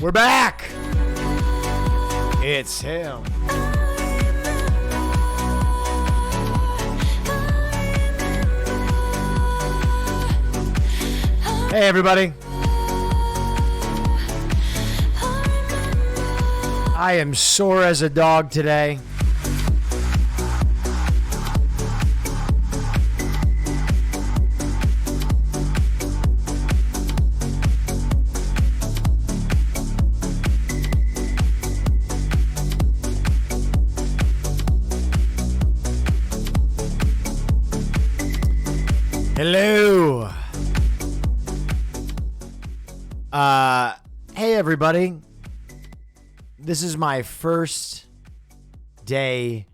We're back. It's him. Hey, everybody. I am sore as a dog today. Hello. Hey, everybody. This is my first day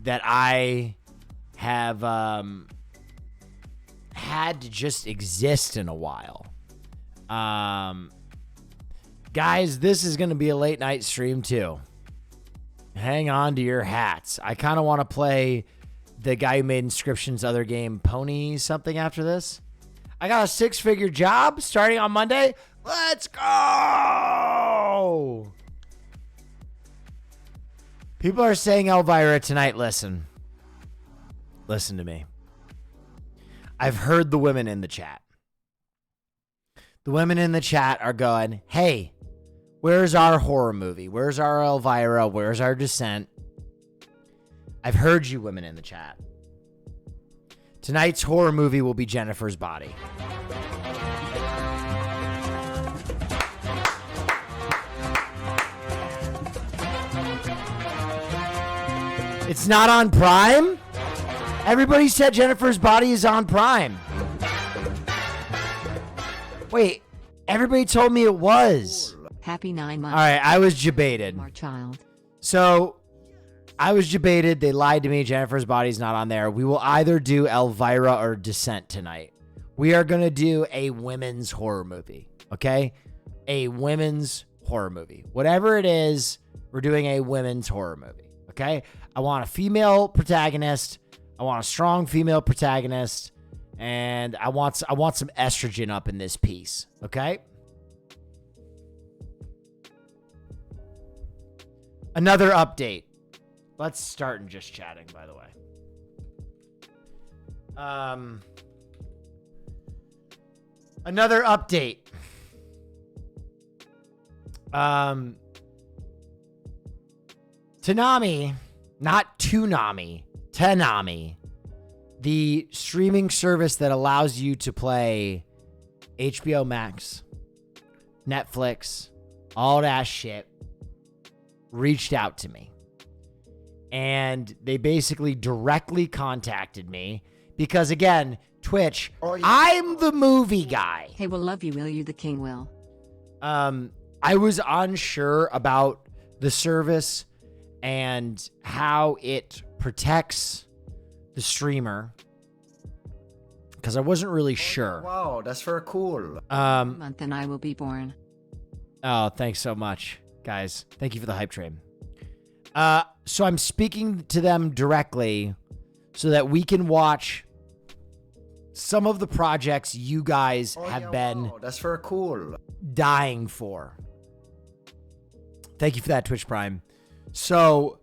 that I have had to just exist in a while. Guys, this is going to be a late night stream too. Hang on to your hats. I kind of want to play the guy who made Inscryption's other game, Pony something, after this. I got a 6-figure job starting on Monday. Let's go! People are saying Elvira tonight. Listen to me. I've heard the women in the chat. The women in the chat are going, hey, where's our horror movie? Where's our Elvira? Where's our Descent? I've heard you women in the chat. Tonight's horror movie will be Jennifer's Body. It's not on Prime? Everybody said Jennifer's Body is on Prime. Wait, everybody told me it was. Happy 9 months. All right, I was debated. Our child. So I was debated. They lied to me. Jennifer's Body's not on there. We will either do Elvira or Descent tonight. We are going to do a women's horror movie, okay? A women's horror movie. Whatever it is, we're doing a women's horror movie, okay? I want a female protagonist. I want a strong female protagonist. And I want some estrogen up in this piece, okay? Another update. Let's start in just chatting, by the way. Another update. Toonami, not Toonami, Toonami, the streaming service that allows you to play HBO Max, Netflix, all that shit, reached out to me. And they basically directly contacted me because, again, Twitch, I'm the movie guy. Hey, we'll love you, will you, the king will. I was unsure about the service and how it protects the streamer because I wasn't really sure. Wow, that's very cool. Month and I will be born. Oh, thanks so much, guys. Thank you for the hype train. So I'm speaking to them directly so that we can watch some of the projects you guys have been that's very cool. dying for. Thank you for that, Twitch Prime. So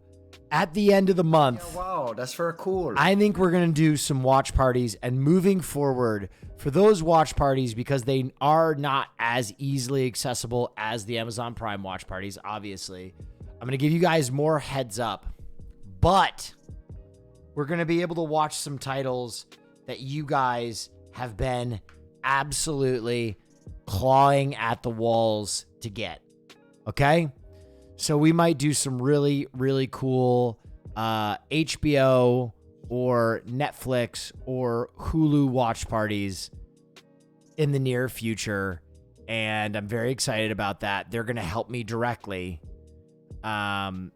at the end of the month, Wow, that's very cool. I think we're going to do some watch parties, and moving forward for those watch parties, because they are not as easily accessible as the Amazon Prime watch parties, obviously, I'm going to give you guys more heads up, but we're going to be able to watch some titles that you guys have been absolutely clawing at the walls to get. Okay? So we might do some really, really cool HBO or Netflix or Hulu watch parties in the near future. And I'm very excited about that. They're going to help me directly. And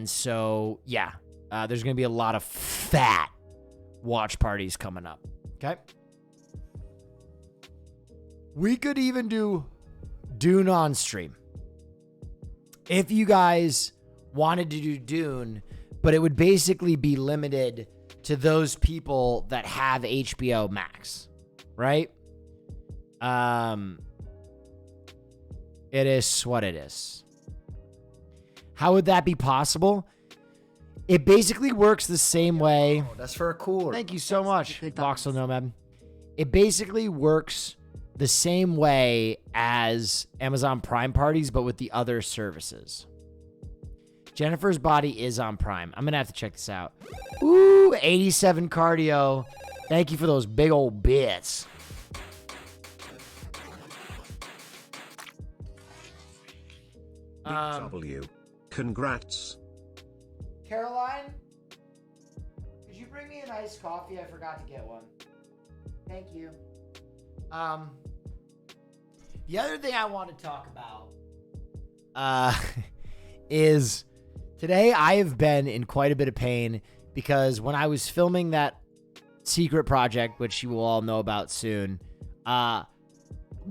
so, yeah, there's going to be a lot of fat watch parties coming up. Okay. We could even do Dune on stream. If you guys wanted to do Dune, but it would basically be limited to those people that have HBO Max, right? It is what it is. How would that be possible? It basically works the same way. Oh, that's very cool. Thank you so much, Good Voxel vibes. Nomad. It basically works the same way as Amazon Prime parties, but with the other services. Jennifer's body is on Prime. I'm going to have to check this out. Ooh, 87 cardio. Thank you for those big old bits. W. Congrats. Caroline, could you bring me an iced coffee? I forgot to get one. Thank you. The other thing I want to talk about is today I have been in quite a bit of pain because when I was filming that secret project, which you will all know about soon,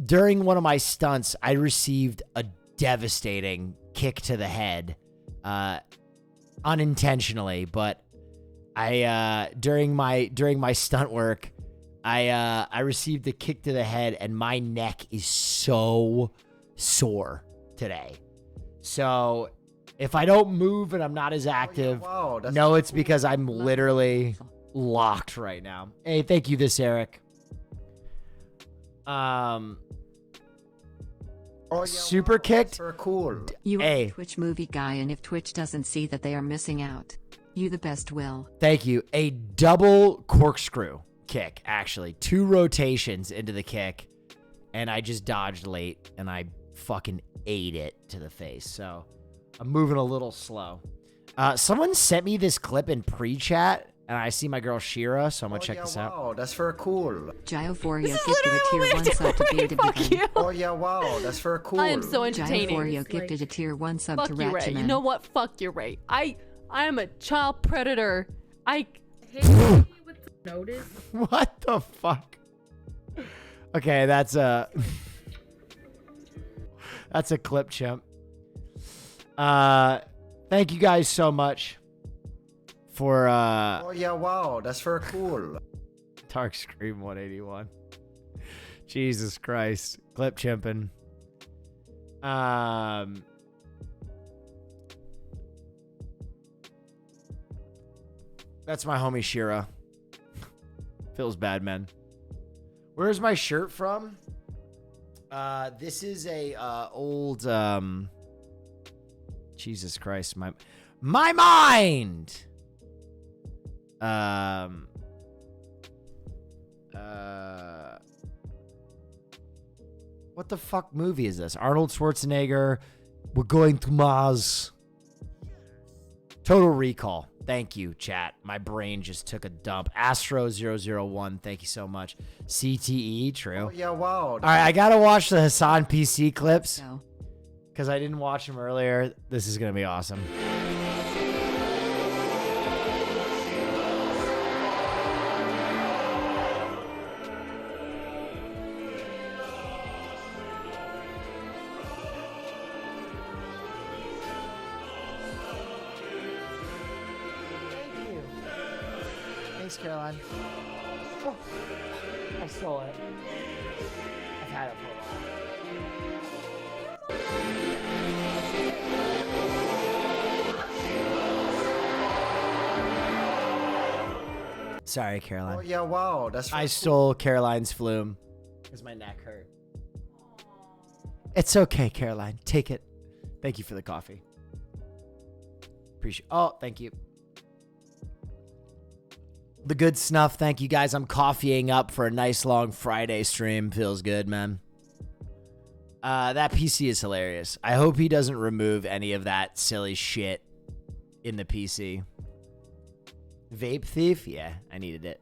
during one of my stunts, I received a devastating kick to the head, unintentionally, but I during my stunt work, I received a kick to the head and my neck is so sore today. So if I don't move and I'm not as active, wow, that's no, it's because I'm literally locked right now. Hey, thank you, this Eric. Super kicked. Very cool. You are Hey. a Twitch movie guy, and if Twitch doesn't see that, they are missing out. You the best, Will. Thank you. A double corkscrew kick, actually. 2 rotations into the kick, and I just dodged late, and I fucking ate it to the face. So I'm moving a little slow. Someone sent me this clip in pre-chat, and I see my girl Shira, so I'm gonna check this out. Wow, that's very cool. Gioforio This is gifted a tier literally 1 sub to Bearded Fuck Divine. you. Oh yeah, wow, that's very cool. I am so entertaining. Gioforio gifted a tier 1 sub Fuck to you, Ray. You Ratchaman. know what? Fuck you, Ray. I am a child predator. Hey, with some notice. What the fuck? Okay, that's a clip, chimp. Thank you guys so much for Oh yeah, wow, that's very cool. Dark Scream 181. Jesus Christ. Clip chimping. That's my homie Shira. Feels bad, man. Where's my shirt from? This is a old Jesus Christ, my mind. What the fuck movie is this? Arnold Schwarzenegger. We're going to Mars. Total Recall. Thank you, chat. My brain just took a dump. Astro001. Thank you so much. CTE. True. Oh yeah, wow. All right, I gotta watch the Hassan PC clips So, because I didn't watch them earlier. This is gonna be awesome. Thank you. Thanks, Caroline. Oh, I stole it. I've had it for a while. Sorry, Caroline. Oh yeah, wow, that's very I stole Caroline's flume because my neck hurt. It's okay, Caroline. Take it. Thank you for the coffee. Appreciate. Oh, thank you. The good snuff. Thank you, guys. I'm coffeeing up for a nice long Friday stream. Feels good, man. That PC is hilarious. I hope he doesn't remove any of that silly shit in the PC. Vape thief? Yeah, I needed it.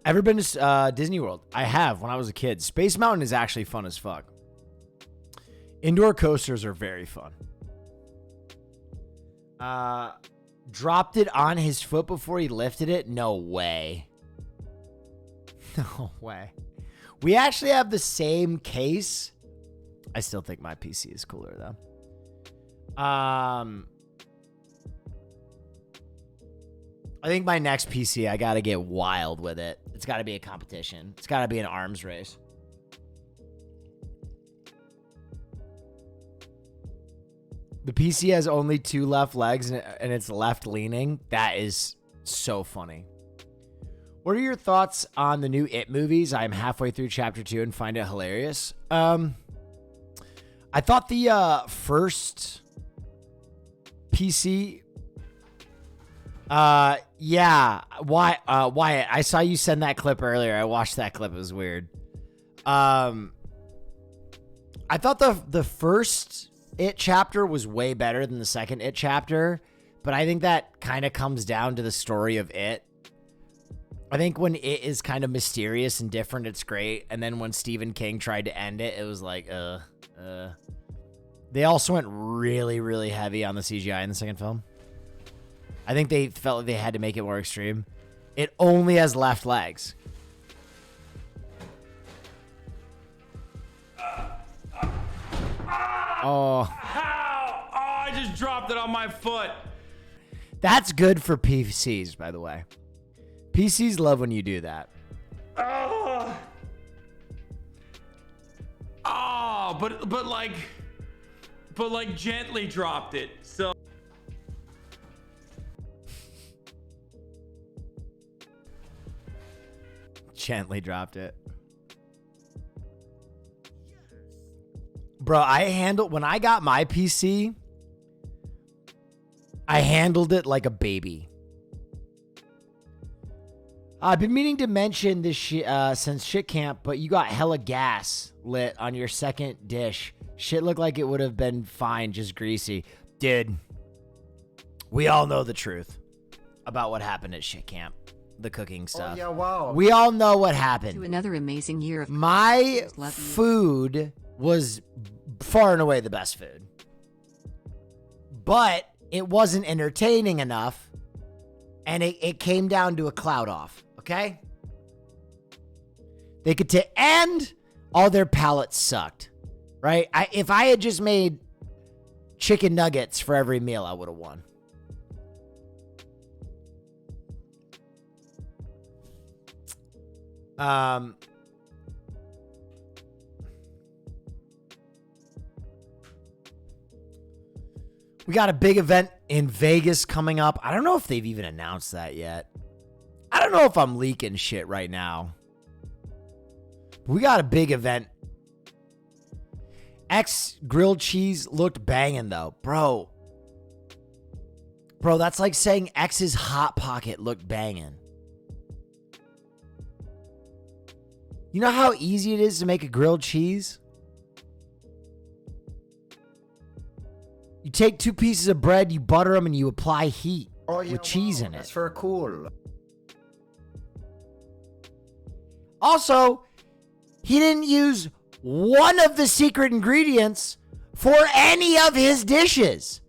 Ever been to Disney World? I have when I was a kid. Space Mountain is actually fun as fuck. Indoor coasters are very fun. Dropped it on his foot before he lifted it? No way. No way. We actually have the same case. I still think my PC is cooler though. I think my next PC, I got to get wild with it. It's got to be a competition. It's got to be an arms race. The PC has only 2 left legs and it's left leaning. That is so funny. What are your thoughts on the new It movies? I'm halfway through chapter 2 and find it hilarious. I thought the first PC... yeah. Wyatt, I saw you send that clip earlier. I watched that clip. It was weird. I thought the first It chapter was way better than the second It chapter, but I think that kind of comes down to the story of It. I think when It is kind of mysterious and different, it's great. And then when Stephen King tried to end it, it was like, They also went really, really heavy on the CGI in the second film. I think they felt like they had to make it more extreme. It only has left legs. Oh. Ow! Oh, I just dropped it on my foot. That's good for PCs, by the way. PCs love when you do that. Oh, oh but like gently dropped it. So Gently dropped it. Bro, when I got my PC, I handled it like a baby. I've been meaning to mention this since shit camp, but you got hella gas lit on your second dish. Shit looked like it would have been fine, just greasy. Dude, we all know the truth about what happened at shit camp. The cooking stuff. Oh, yeah, wow. We all know what happened. To another amazing year of My Love you. food was far and away the best food. But it wasn't entertaining enough, and it came down to a cloud off, okay? They could and all their palates sucked, right? If I had just made chicken nuggets for every meal, I would have won. We got a big event in Vegas coming up. I don't know if they've even announced that yet. I don't know if I'm leaking shit right now. We got a big event. X grilled cheese looked banging though. Bro, that's like saying X's Hot Pocket looked banging. You know how easy it is to make a grilled cheese? You take 2 pieces of bread, you butter them, and you apply heat with cheese in it. That's very cool. Also, he didn't use one of the secret ingredients for any of his dishes.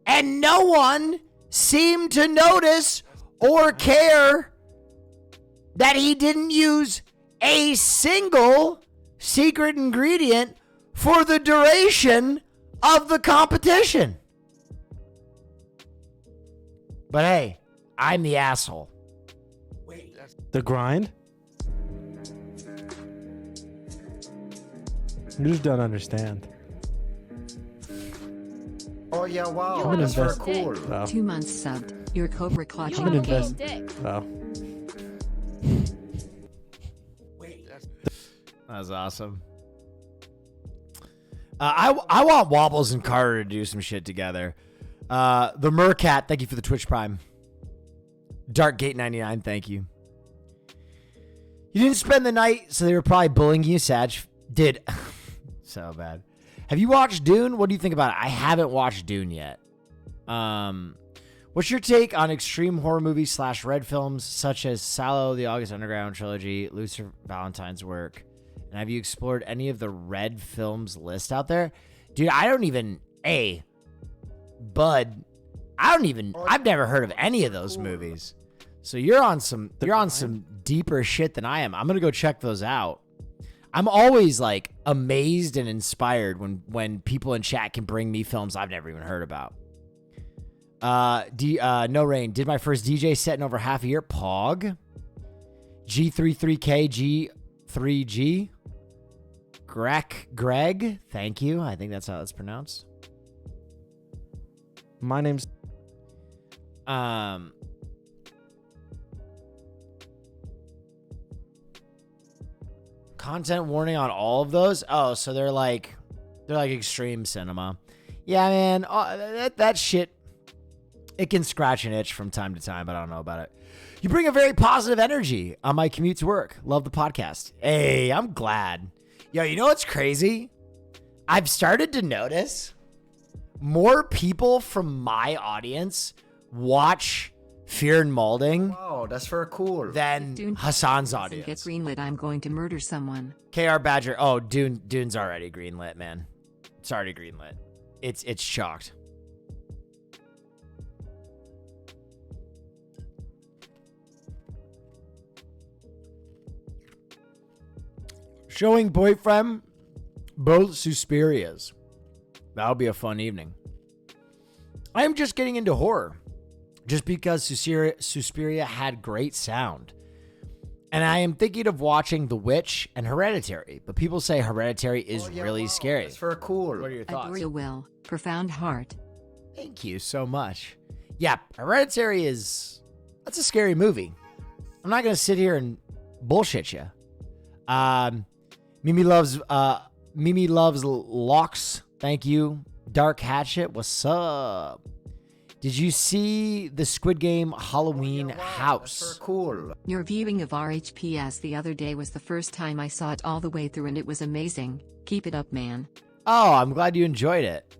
And no one seemed to notice or care that he didn't use a single secret ingredient for the duration of the competition. But hey, I'm the asshole. The grind? You just don't understand. Oh, yeah, wow. You wanna That's very invest- cool. Oh. 2 months subbed. Your Cobra You clutching gonna want game. invest- dick. Oh. That was awesome. I want Wobbles and Carter to do some shit together. The Mercat, thank you for the Twitch Prime. Darkgate99, thank you. You didn't spend the night, so they were probably bullying you, Sag. Did. So bad. Have you watched Dune? What do you think about it? I haven't watched Dune yet. What's your take on extreme horror movies / red films such as Sallow, the August Underground trilogy, Lucifer Valentine's work? And have you explored any of the red films list out there? Dude, I don't even... Bud, I've never heard of any of those movies. So you're on some deeper shit than I am. I'm gonna go check those out. I'm always like amazed and inspired when people in chat can bring me films I've never even heard about. No rain. Did my first DJ set in over half a year. Pog. G33K G3G. Greg. Thank you. I think that's how it's pronounced. My name's content warning on all of those. Oh, so they're like extreme cinema. Yeah, man. That shit, it can scratch an itch from time to time, but I don't know about it. You bring a very positive energy on my commute to work. Love the podcast. Hey, I'm glad. Yo, you know what's crazy? I've started to notice more people from my audience watch Fear and Molding Wow, that's very cool. than Dune Hassan's doesn't audience. get greenlit, I'm going to murder someone. KR Badger. Oh, Dune's already greenlit, man. It's already greenlit. It's shocked. Showing boyfriend both Suspirias. That'll be a fun evening. I am just getting into horror just because Suspiria had great sound. And I am thinking of watching The Witch and Hereditary, but people say Hereditary is really scary. That's very cool. What are your thoughts? Adore you, Will. Profound heart. Thank you so much. Yeah, Hereditary that's a scary movie. I'm not going to sit here and bullshit you. Mimi loves locks. Thank you. Dark Hatchet, what's up? Did you see the Squid Game Halloween House? That's very cool. Your viewing of RHPS the other day was the first time I saw it all the way through and it was amazing. Keep it up, man. Oh, I'm glad you enjoyed it.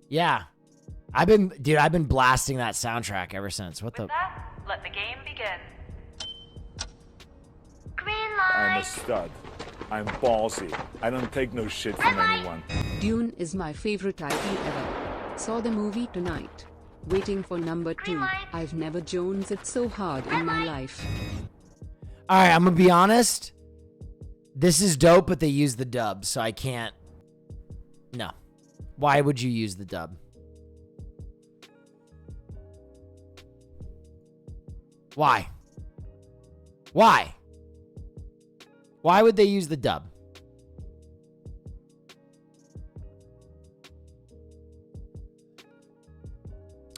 Yeah. I've been blasting that soundtrack ever since. What the? Let the game begin. Green I'm a light. stud. I'm ballsy. I don't take no shit from anyone. Dune is my favorite IP ever. Saw the movie tonight. Waiting for number 2. I've never Jones it so hard in my life. All right, I'm going to be honest. This is dope, but they use the dub, so I can't. No. Why would you use the dub? Why? Why? Why would they use the dub?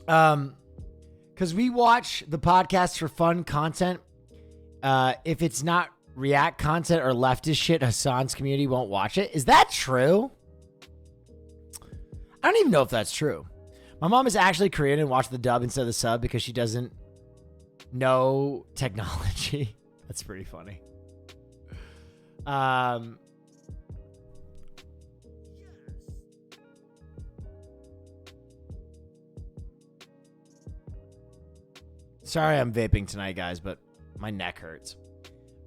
Because we watch the podcast for fun content. If it's not React content or leftist shit, Hassan's community won't watch it. Is that true? I don't even know if that's true. My mom is actually Korean and watched the dub instead of the sub because she doesn't know technology. That's pretty funny. Sorry I'm vaping tonight, guys, but my neck hurts.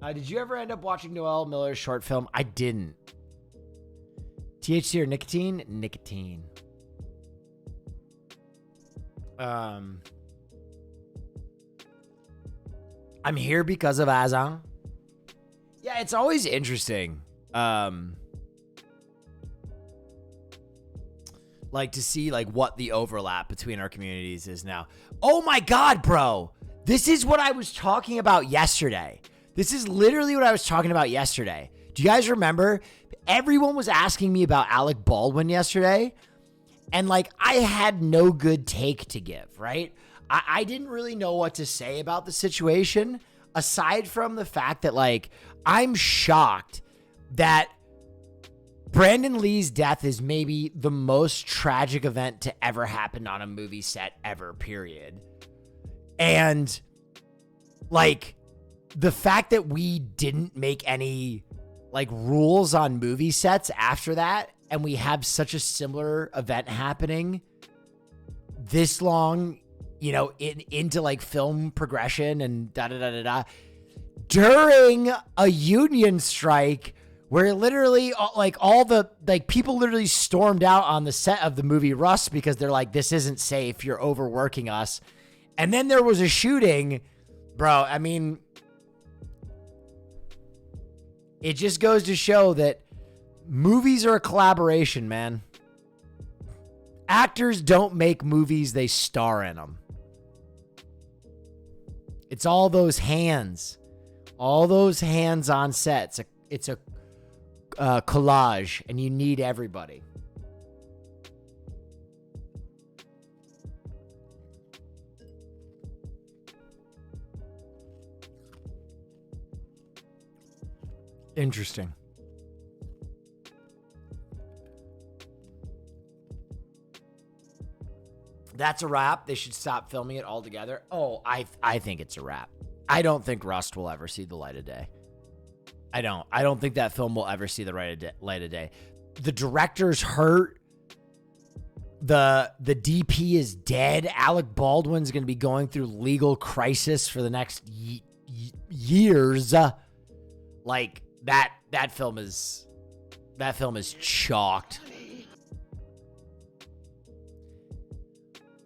Did you ever end up watching Noel Miller's short film? I didn't. THC or nicotine? Nicotine. I'm here because of Azan. Yeah, it's always interesting. Like to see like what the overlap between our communities is now. Oh my God, bro. This is what I was talking about yesterday. This is literally what I was talking about yesterday. Do you guys remember? Everyone was asking me about Alec Baldwin yesterday. And like, I had no good take to give, right? I didn't really know what to say about the situation, aside from the fact that like, I'm shocked that Brandon Lee's death is maybe the most tragic event to ever happen on a movie set ever, period. And like the fact that we didn't make any like rules on movie sets after that, and we have such a similar event happening this long, you know, into like film progression and during a union strike where literally like all the like people literally stormed out on the set of the movie Rust because they're like, this isn't safe. You're overworking us. And then there was a shooting, bro. I mean, it just goes to show that movies are a collaboration, man. Actors don't make movies, they star in them. It's all those hands. All those hands on set. It's a collage, and you need everybody. Interesting. That's a wrap. They should stop filming it altogether. Oh, I think it's a wrap. I don't think Rust will ever see the light of day. I don't think that film will ever see the light of day. The director's hurt. The DP is dead. Alec Baldwin's going to be going through legal crisis for the next years. Like that film is chalked.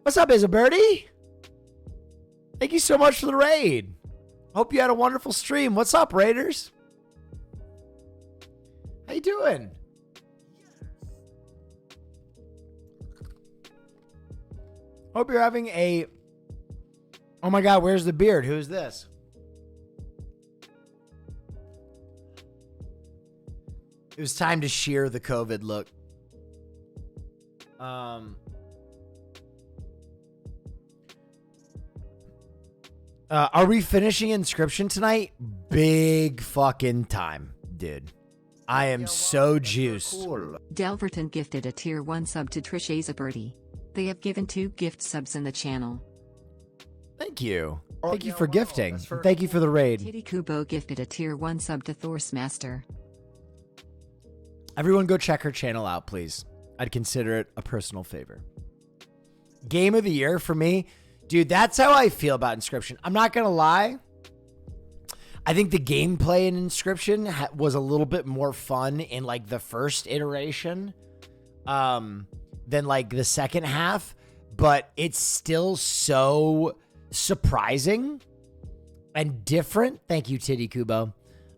What's up, Birdie? Thank you so much for the raid. Hope you had a wonderful stream. What's up, Raiders? How you doing? Hope you're having a... Oh my God, where's the beard? Who's this? It was time to shear the COVID look. Are we finishing Inscryption tonight? Big fucking time, dude. I am so juiced. Delverton gifted a tier 1 sub to Trish Birdie. They have given 2 gift subs in the channel. Thank you. Thank you for gifting. Thank you for the raid. Titty Kubo gifted a tier 1 sub to Thorsmaster. Everyone go check her channel out, please. I'd consider it a personal favor. Game of the year for me. Dude, that's how I feel about Inscryption. I'm not going to lie. I think the gameplay in Inscryption was a little bit more fun in like the first iteration than like the second half, but it's still so surprising and different. Thank you, Titty Kubo.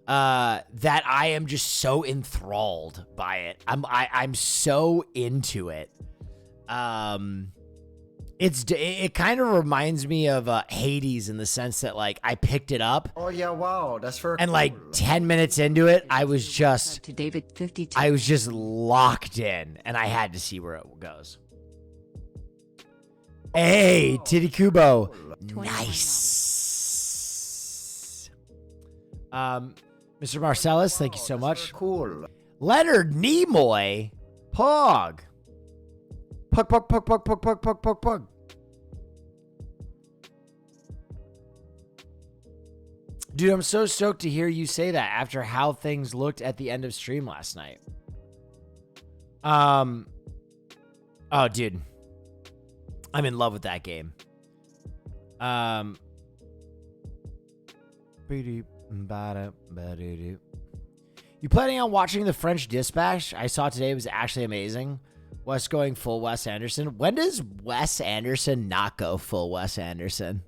That I am just so enthralled by it. I'm so into it. It kind of reminds me of Hades in the sense that like I picked it up. Oh yeah, wow, that's for and cool. like 10 minutes into it, I was just To David 52. I was just locked in, and I had to see where it goes. Hey, Titty Kubo, nice. Mr. Marcellus, thank you so much. Cool. Leonard Nimoy, Pog. Pug, pug, pug, pug, pug, pug, pug, pug, pug. Dude, I'm so stoked to hear you say that after how things looked at the end of stream last night. Oh, dude. I'm in love with that game. You planning on watching The French Dispatch? I saw today, it was actually amazing. Wes going full Wes Anderson. When does Wes Anderson not go full Wes Anderson?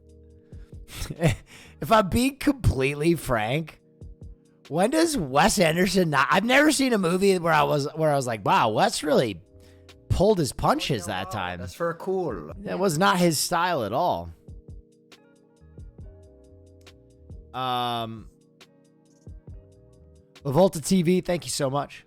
If I'm being completely frank, when does Wes Anderson not? I've never seen a movie where I was like, wow, Wes really pulled his punches that time. That's for cool. That was not his style at all. Lavolta TV, thank you so much.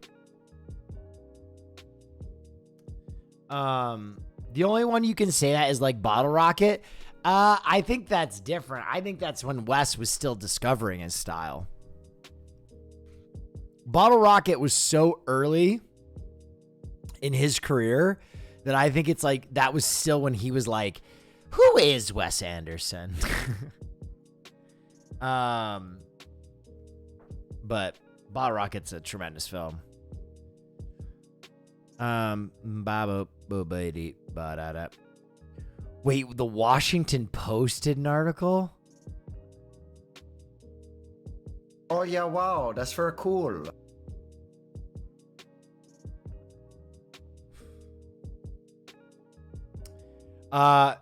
The only one you can say that is like Bottle Rocket. I think that's different. I think that's when Wes was still discovering his style. Bottle Rocket was so early in his career that I think it's like that was still when he was like, who is Wes Anderson? But Bottle Rocket's a tremendous film. Wait, the Washington Post did an article? Oh yeah, wow, that's for cool.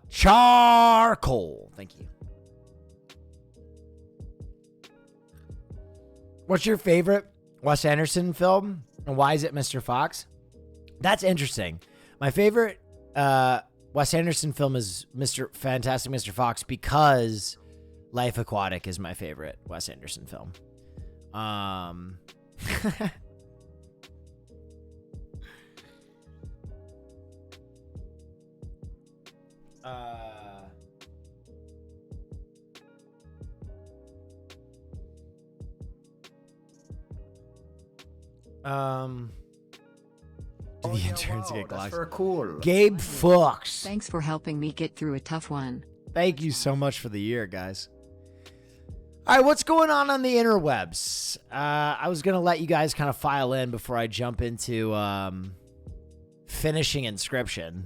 Charcoal. Thank you. What's your favorite Wes Anderson film, and why is it Mr. Fox? That's interesting. My favorite Wes Anderson film is Mr. Fantastic Mr. Fox because Life Aquatic is my favorite Wes Anderson film. Do the interns get That's glasses? very cool. Gabe Fox. Thanks for helping me get through a tough one. Thank you so much for the year, guys. All right, what's going on the interwebs? I was going to let you guys kind of file in before I jump into finishing Inscryption.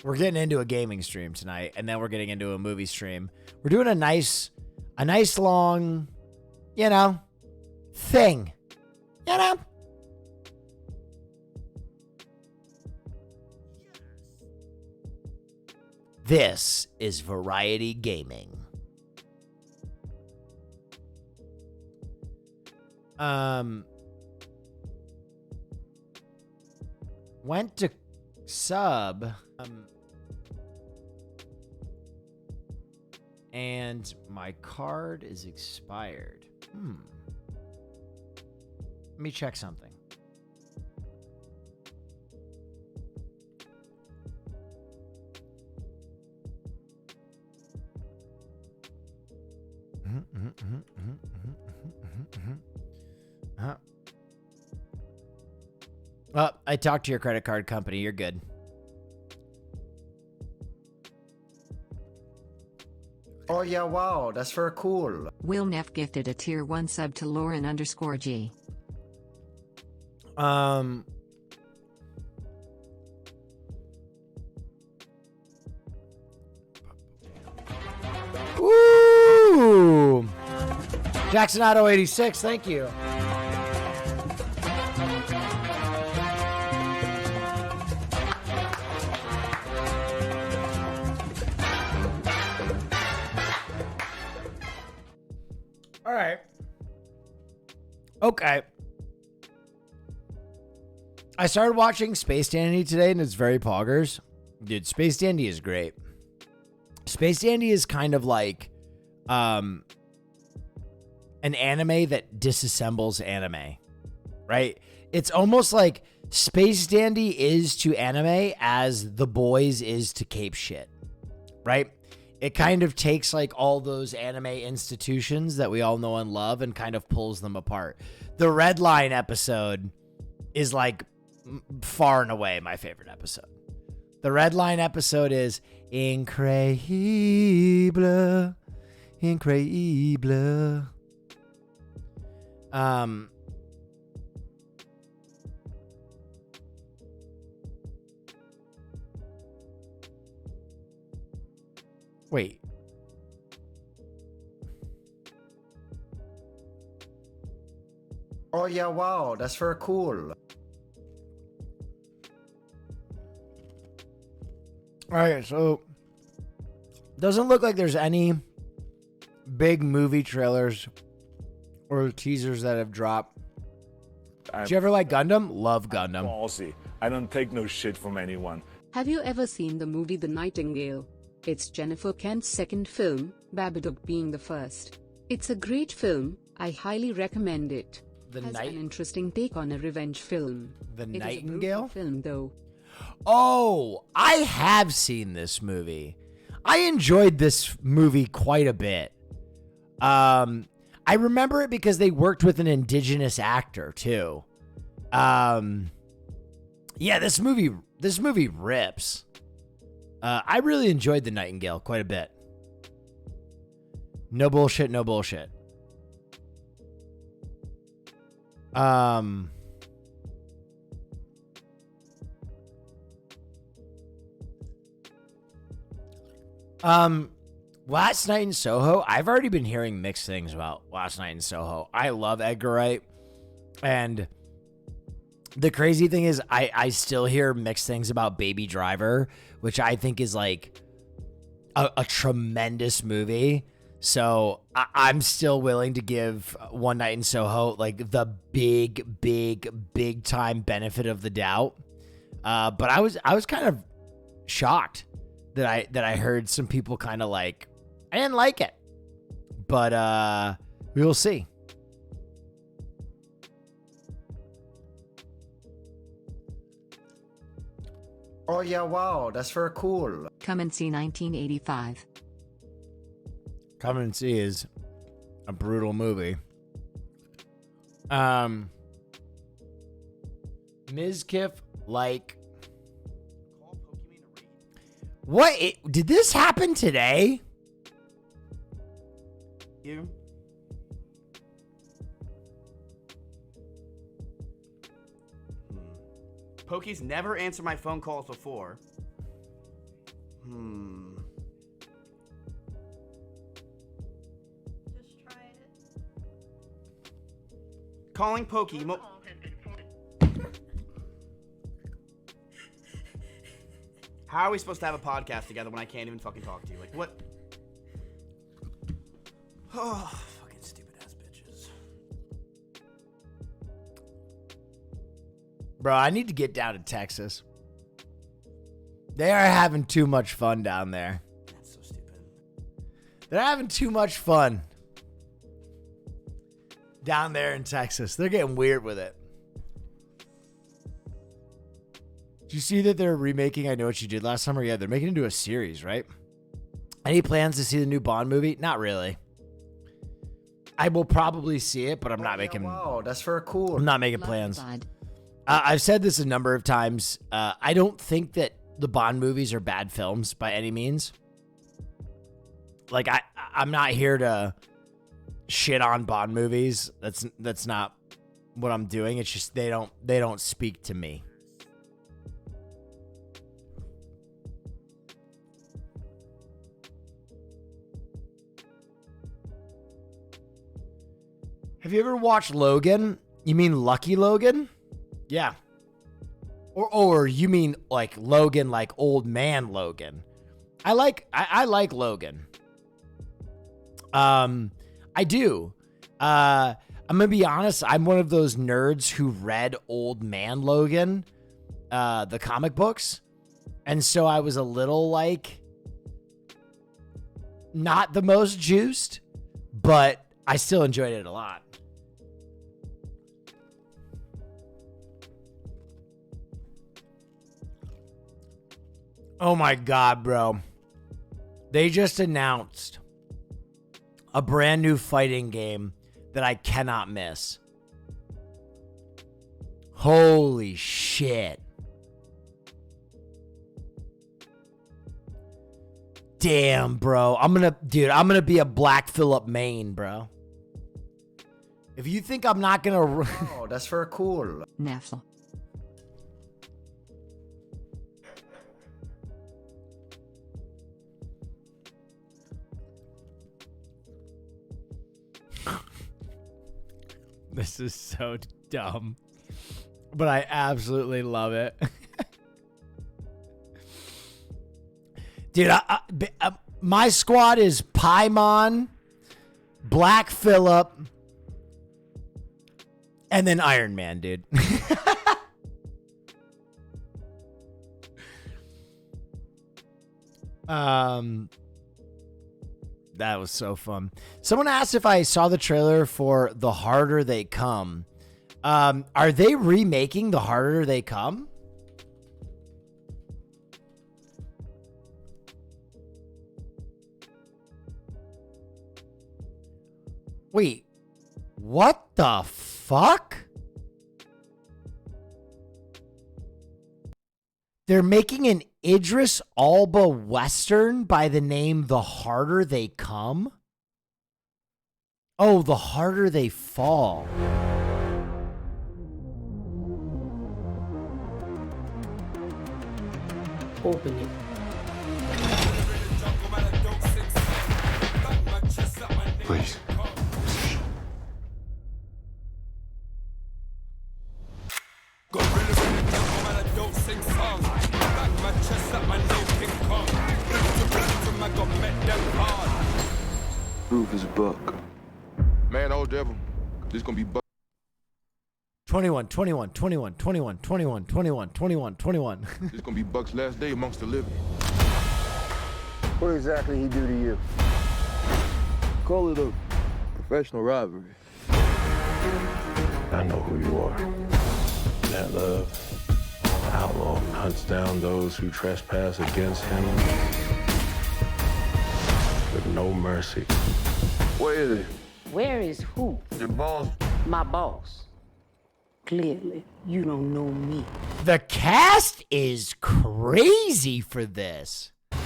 We're getting into a gaming stream tonight, and then we're getting into a movie stream. We're doing a nice long, thing. This is Variety Gaming. Went to sub, and my card is expired. Let me check something. Well, I talked to your credit card company. You're good. Oh yeah, wow, that's very cool. WillNeff gifted a tier 1 sub to Lauren_G. Woo! Jackson Otto 86, thank you. All right. Okay. I started watching Space Dandy today, and it's very poggers. Dude, Space Dandy is great. Space Dandy is kind of like an anime that disassembles anime, right? It's almost like Space Dandy is to anime as The Boys is to Cape Shit, right? It kind of takes like all those anime institutions that we all know and love and kind of pulls them apart. The Red Line episode is like far and away my favorite episode. The Red Line episode is incredible. Incredible. Wait. Oh yeah, wow, that's very cool. All right, so doesn't look like there's any big movie trailers or teasers that have dropped. Did you ever like Gundam? Love Gundam. Ballsy. I don't take no shit from anyone. Have you ever seen the movie The Nightingale? It's Jennifer Kent's second film, Babadook being the first. It's a great film, I highly recommend it. Has an interesting take on a revenge film. The It Nightingale? is a brutal film though. Oh, I have seen this movie. I enjoyed this movie quite a bit. I remember it because they worked with an indigenous actor too. Yeah, this movie rips. I really enjoyed The Nightingale quite a bit. No bullshit, no bullshit. Last Night in Soho, I've already been hearing mixed things about Last Night in Soho. I love Edgar Wright, and the crazy thing is I still hear mixed things about Baby Driver, which I think is like a tremendous movie. So I'm still willing to give One Night in Soho like the big time benefit of the doubt. But I was kind of shocked that I heard some people kind of like, I didn't like it, but we will see. Oh yeah, wow, that's very cool. Come and see 1985. Come and See is a brutal movie. Mizkif, like, what? Did this happen today? You? Pokey's never answered my phone calls before. Just try it. Calling Pokey. How are we supposed to have a podcast together when I can't even fucking talk to you? Like, what? Oh, fucking stupid ass bitches. Bro, I need to get down to Texas. They are having too much fun down there. That's so stupid. They're having too much fun down there in Texas. They're getting weird with it. Did you see that they're remaking I Know What You Did Last Summer? Yeah, they're making it into a series, right? Any plans to see the new Bond movie? Not really. I will probably see it, but I'm not making. Wow, that's very cool. I'm not making plans. I've said this a number of times. I don't think that the Bond movies are bad films by any means. Like I'm not here to shit on Bond movies. That's not what I'm doing. It's just they don't speak to me. Have you ever watched Logan? You mean Lucky Logan? Yeah. Or you mean like Logan, like old man Logan? I like Logan. I do. I'm gonna be honest. I'm one of those nerds who read Old Man Logan, the comic books, and so I was a little like not the most juiced, but I still enjoyed it a lot. Oh my God, bro. They just announced a brand new fighting game that I cannot miss. Holy shit. Damn, bro. I'm gonna be a Black Phillip main, bro. If you think I'm not gonna... Oh, that's very cool. neffL. This is so dumb, but I absolutely love it. Dude, my squad is Paimon, Black Phillip, and then Iron Man, dude. That was so fun. Someone asked if I saw the trailer for The Harder They Come. Are they remaking The Harder They Come? Wait, what the fuck? They're making an Idris Elba Western by the name The Harder They Come? Oh, The Harder They Fall. Open it. Please. Proof is a book. Man, old devil, this gonna be 21, 21, 21, 21, 21, 21, 21, 21. It's gonna be Buck's last day amongst the living. What exactly he do to you? Call it a professional robbery. I know who you are. That love, outlaw, hunts down those who trespass against him with no mercy. Where is he? Where is who? Your boss. My boss. Clearly, you don't know me. The cast is crazy for this. I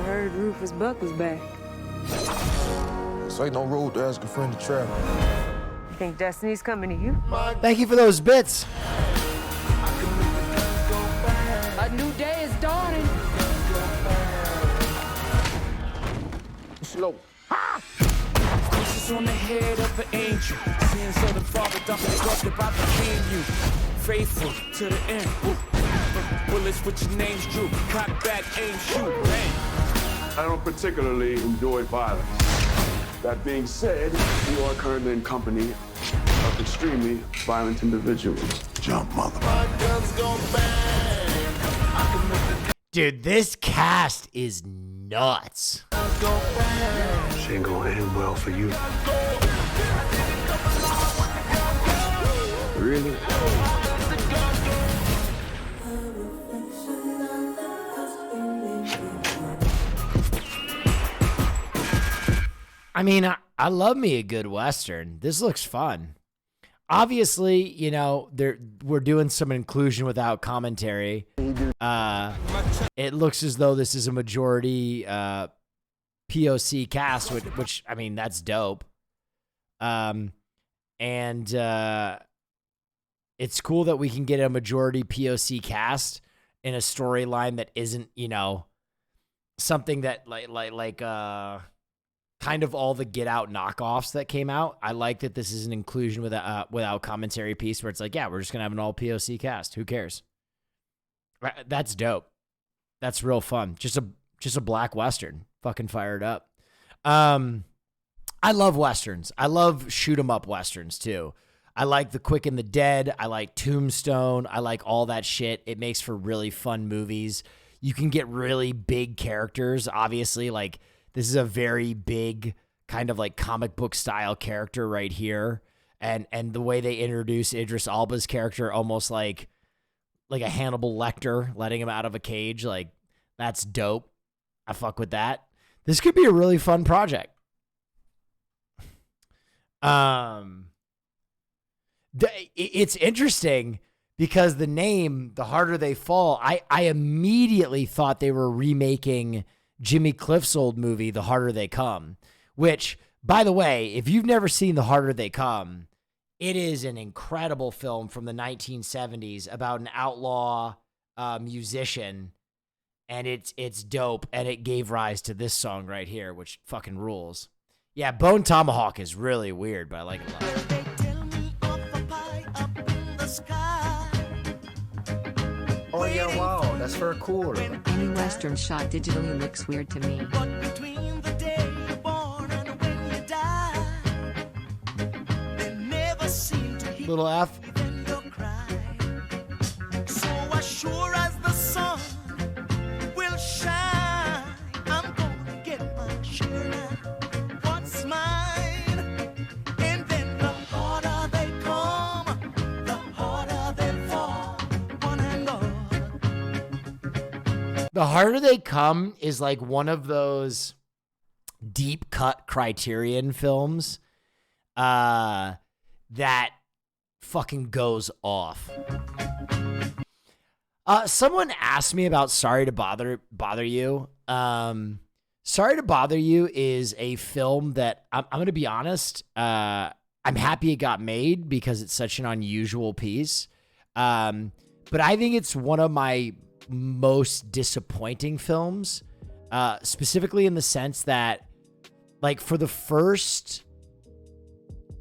heard Rufus Buck was back. This ain't no road to ask a friend to travel. You think Destiny's coming to you? Thank you for those bits. A new day is dawning. Slow. On the head of an angel, sins of the father, don't corrupted by became you. Faithful to the end. Bullets with your names drew. Cock back, aim, shoot, bang. I don't particularly enjoy violence. That being said, you are currently in company of extremely violent individuals. Jump, mother. Dude, this cast is nuts. She ain't gonna end well for you. Really? I mean, I love me a good Western. This looks fun. Obviously, you know, we're doing some inclusion without commentary. It looks as though this is a majority POC cast, which I mean, that's dope. And it's cool that we can get a majority POC cast in a storyline that isn't, you know, something that like kind of all the Get Out knockoffs that came out. I like that this is an inclusion without commentary piece where it's like, yeah, we're just gonna have an all POC cast. Who cares? That's dope. That's real fun. Just a black Western. Fucking fired up. I love Westerns. I love shoot 'em up Westerns too. I like The Quick and the Dead. I like Tombstone. I like all that shit. It makes for really fun movies. You can get really big characters. Obviously, like this is a very big kind of like comic book style character right here. And the way they introduce Idris Elba's character, almost like a Hannibal Lecter, letting him out of a cage. Like, that's dope. I fuck with that. This could be a really fun project. It's interesting because the name, The Harder They Fall, I immediately thought they were remaking Jimmy Cliff's old movie, The Harder They Come, which, by the way, if you've never seen The Harder They Come, it is an incredible film from the 1970s about an outlaw musician, and it's dope, and it gave rise to this song right here, which fucking rules. Yeah, Bone Tomahawk is really weird, but I like it a lot. Oh yeah, wow, that's very cool. Any Western shot digitally looks weird to me. Little F. So as sure as the sun will shine, I'm gonna get my share now. What's mine? And then the harder they come, the harder they fall. One and all. The Harder They Come is like one of those deep cut Criterion films that fucking goes off. Someone asked me about Sorry to Bother You. Sorry to Bother You is a film that I'm going to be honest. I'm happy it got made because it's such an unusual piece. But I think it's one of my most disappointing films, specifically in the sense that, like, for the first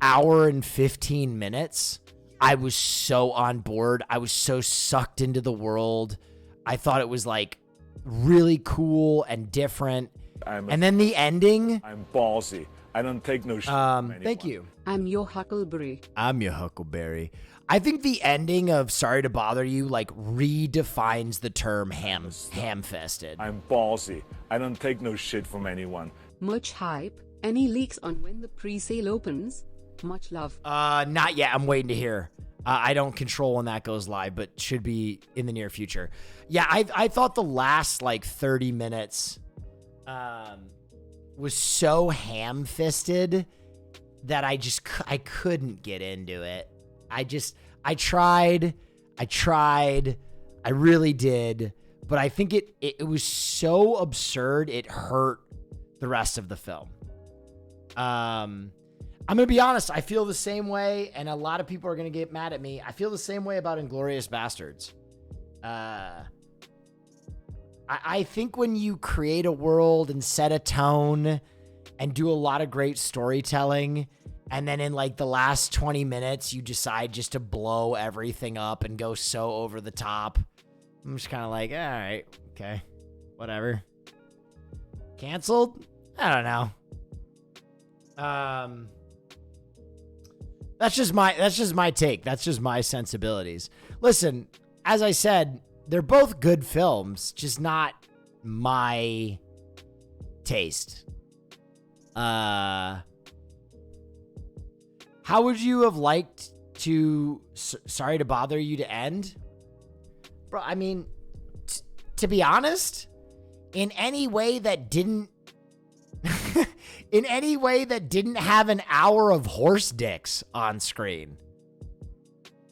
hour and 15 minutes, I was so on board. I was so sucked into the world. I thought it was like really cool and different. And then the ending. I'm ballsy. I don't take no shit from anyone. Thank you. I'm your Huckleberry. I'm your Huckleberry. I think the ending of Sorry to Bother You like redefines the term ham-fisted. I'm ballsy. I don't take no shit from anyone. Much hype. Any leaks on when the pre-sale opens? Much love. Not yet. I'm waiting to hear. I don't control when that goes live, but should be in the near future. Yeah, I thought the last like 30 minutes was so ham-fisted that I couldn't get into it. I tried, I really did, but I think it was so absurd it hurt the rest of the film. I'm going to be honest, I feel the same way, and a lot of people are going to get mad at me. I feel the same way about Inglourious Bastards. I think when you create a world and set a tone and do a lot of great storytelling, and then in like the last 20 minutes, you decide just to blow everything up and go so over the top, I'm just kind of like, all right, okay, whatever. Canceled? I don't know. That's just my take. That's just my sensibilities. Listen, as I said, they're both good films, just not my taste. How would you have liked to Sorry to Bother You to end? Bro, I mean, to be honest, in any way that didn't have an hour of horse dicks on screen.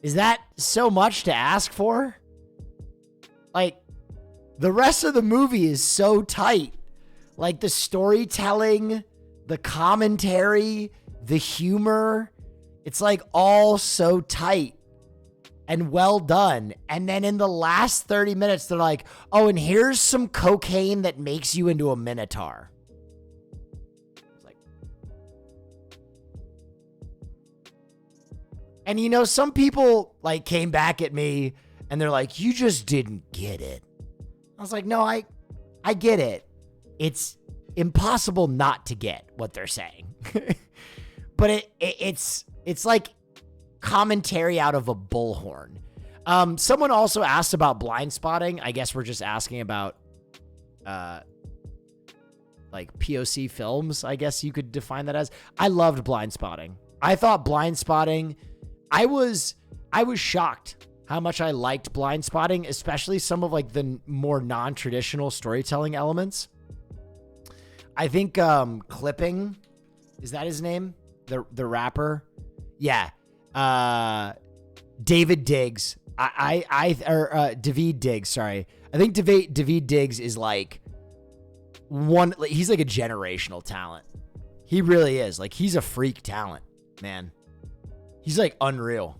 Is that so much to ask for? Like, the rest of the movie is so tight. Like, the storytelling, the commentary, the humor, it's like all so tight and well done. And then in the last 30 minutes, they're like, oh, and here's some cocaine that makes you into a minotaur. And, you know, some people, like, came back at me, and they're like, you just didn't get it. I was like, no, I get it. It's impossible not to get what they're saying. But it's like commentary out of a bullhorn. Someone also asked about blind spotting. I guess we're just asking about, like, POC films, I guess you could define that as. I loved blind spotting. I thought blind spotting... I was shocked how much I liked blind spotting, especially some of like the more non-traditional storytelling elements. I think Clipping, is that his name? The rapper? Yeah. David Diggs. David Diggs, sorry. I think David Diggs is like he's like a generational talent. He really is. Like, he's a freak talent, man. He's like unreal.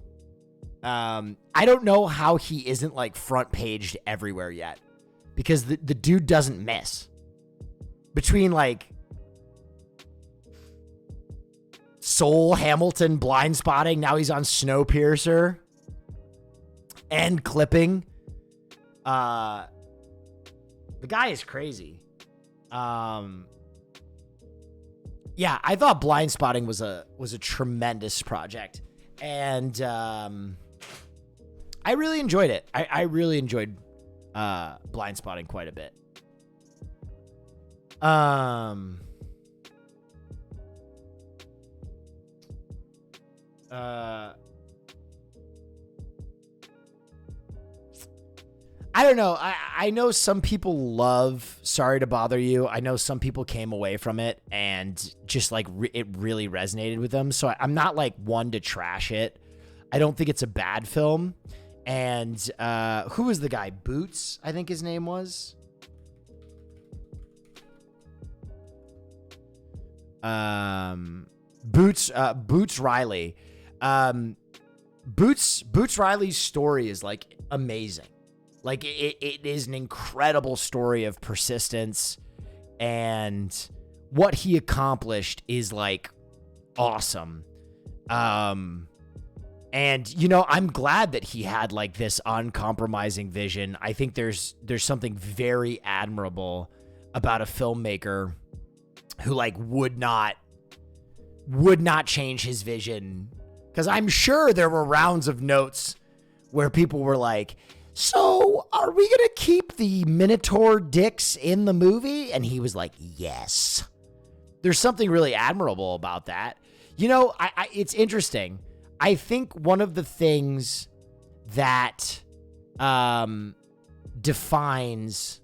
I don't know how he isn't like front paged everywhere yet, because the dude doesn't miss. Between like Soul, Hamilton, Blind Spotting, now he's on Snowpiercer and Clipping. The guy is crazy. Yeah, I thought Blind Spotting was a tremendous project. And I really enjoyed it. I really enjoyed Blind Spotting quite a bit. I don't know. I know some people love Sorry to Bother You. I know some people came away from it and just like it really resonated with them. So I'm not like one to trash it. I don't think it's a bad film. And who was the guy? Boots, I think his name was. Boots Riley. Boots Riley's story is like amazing. Like, it is an incredible story of persistence, and what he accomplished is, like, awesome. And, you know, I'm glad that he had, like, this uncompromising vision. I think there's something very admirable about a filmmaker who, like, would not would not change his vision. Because I'm sure there were rounds of notes where people were like, so are we going to keep the Minotaur dicks in the movie? And he was like, yes. There's something really admirable about that. You know, it's interesting. I think one of the things that defines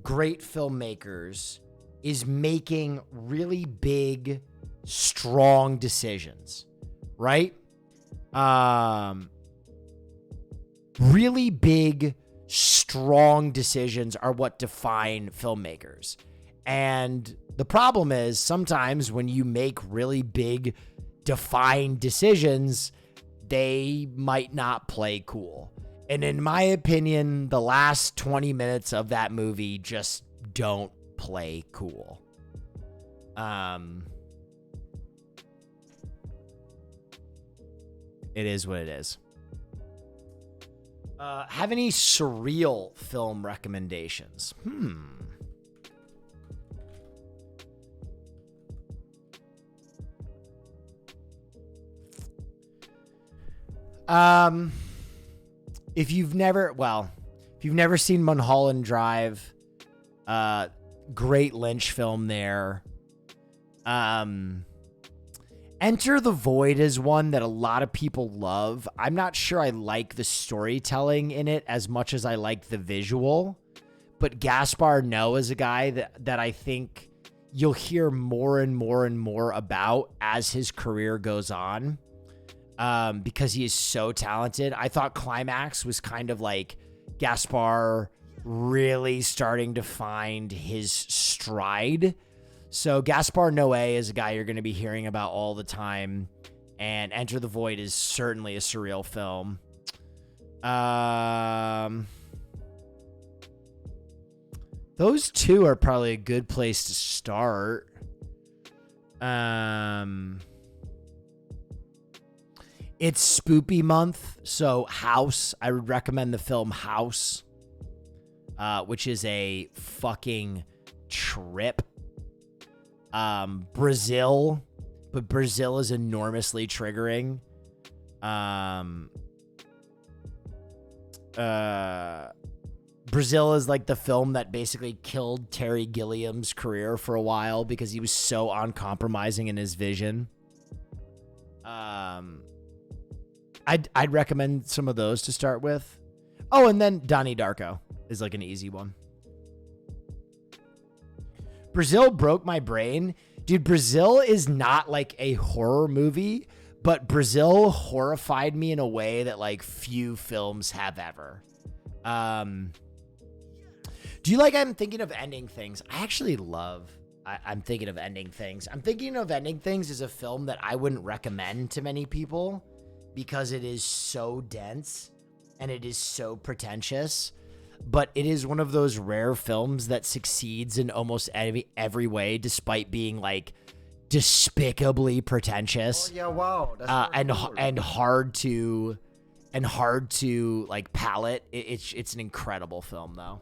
great filmmakers is making really big, strong decisions, right? Really big, strong decisions are what define filmmakers. And the problem is sometimes when you make really big, defined decisions, they might not play cool. And in my opinion, the last 20 minutes of that movie just don't play cool. It is what it is. Have any surreal film recommendations? If you've never seen Mulholland Drive, great Lynch film there. Enter the Void is one that a lot of people love. I'm not sure I like the storytelling in it as much as I like the visual, but Gaspar Noé is a guy that I think you'll hear more and more and more about as his career goes on, because he is so talented. I thought Climax was kind of like Gaspar really starting to find his stride. So Gaspar Noé is a guy you're going to be hearing about all the time, and Enter the Void is certainly a surreal film. Those two are probably a good place to start. It's spoopy month, so House. I would recommend the film House, which is a fucking trip. Brazil, but Brazil is enormously triggering. Brazil is like the film that basically killed Terry Gilliam's career for a while because he was so uncompromising in his vision. I'd recommend some of those to start with. Oh, and then Donnie Darko is like an easy one. Brazil broke my brain. Dude, Brazil is not like a horror movie, but Brazil horrified me in a way that like few films have ever. Do you like I'm Thinking of Ending Things? I actually love I'm Thinking of Ending Things. I'm Thinking of Ending Things is a film that I wouldn't recommend to many people because it is so dense and it is so pretentious. But it is one of those rare films that succeeds in almost every way, despite being like despicably pretentious. Oh, yeah, wow. And hard to like palate. It's an incredible film though.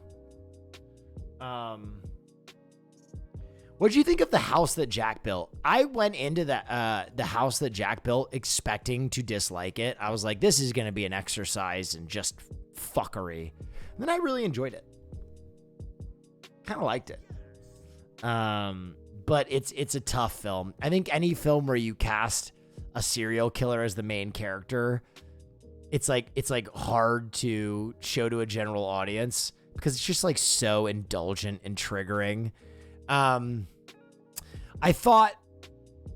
What did you think of The House That Jack Built? I went into the House That Jack Built expecting to dislike it. I was like, this is going to be an exercise in just fuckery. And then I really enjoyed it. Kind of liked it. But it's a tough film. I think any film where you cast a serial killer as the main character, it's like hard to show to a general audience because it's just like so indulgent and triggering. I thought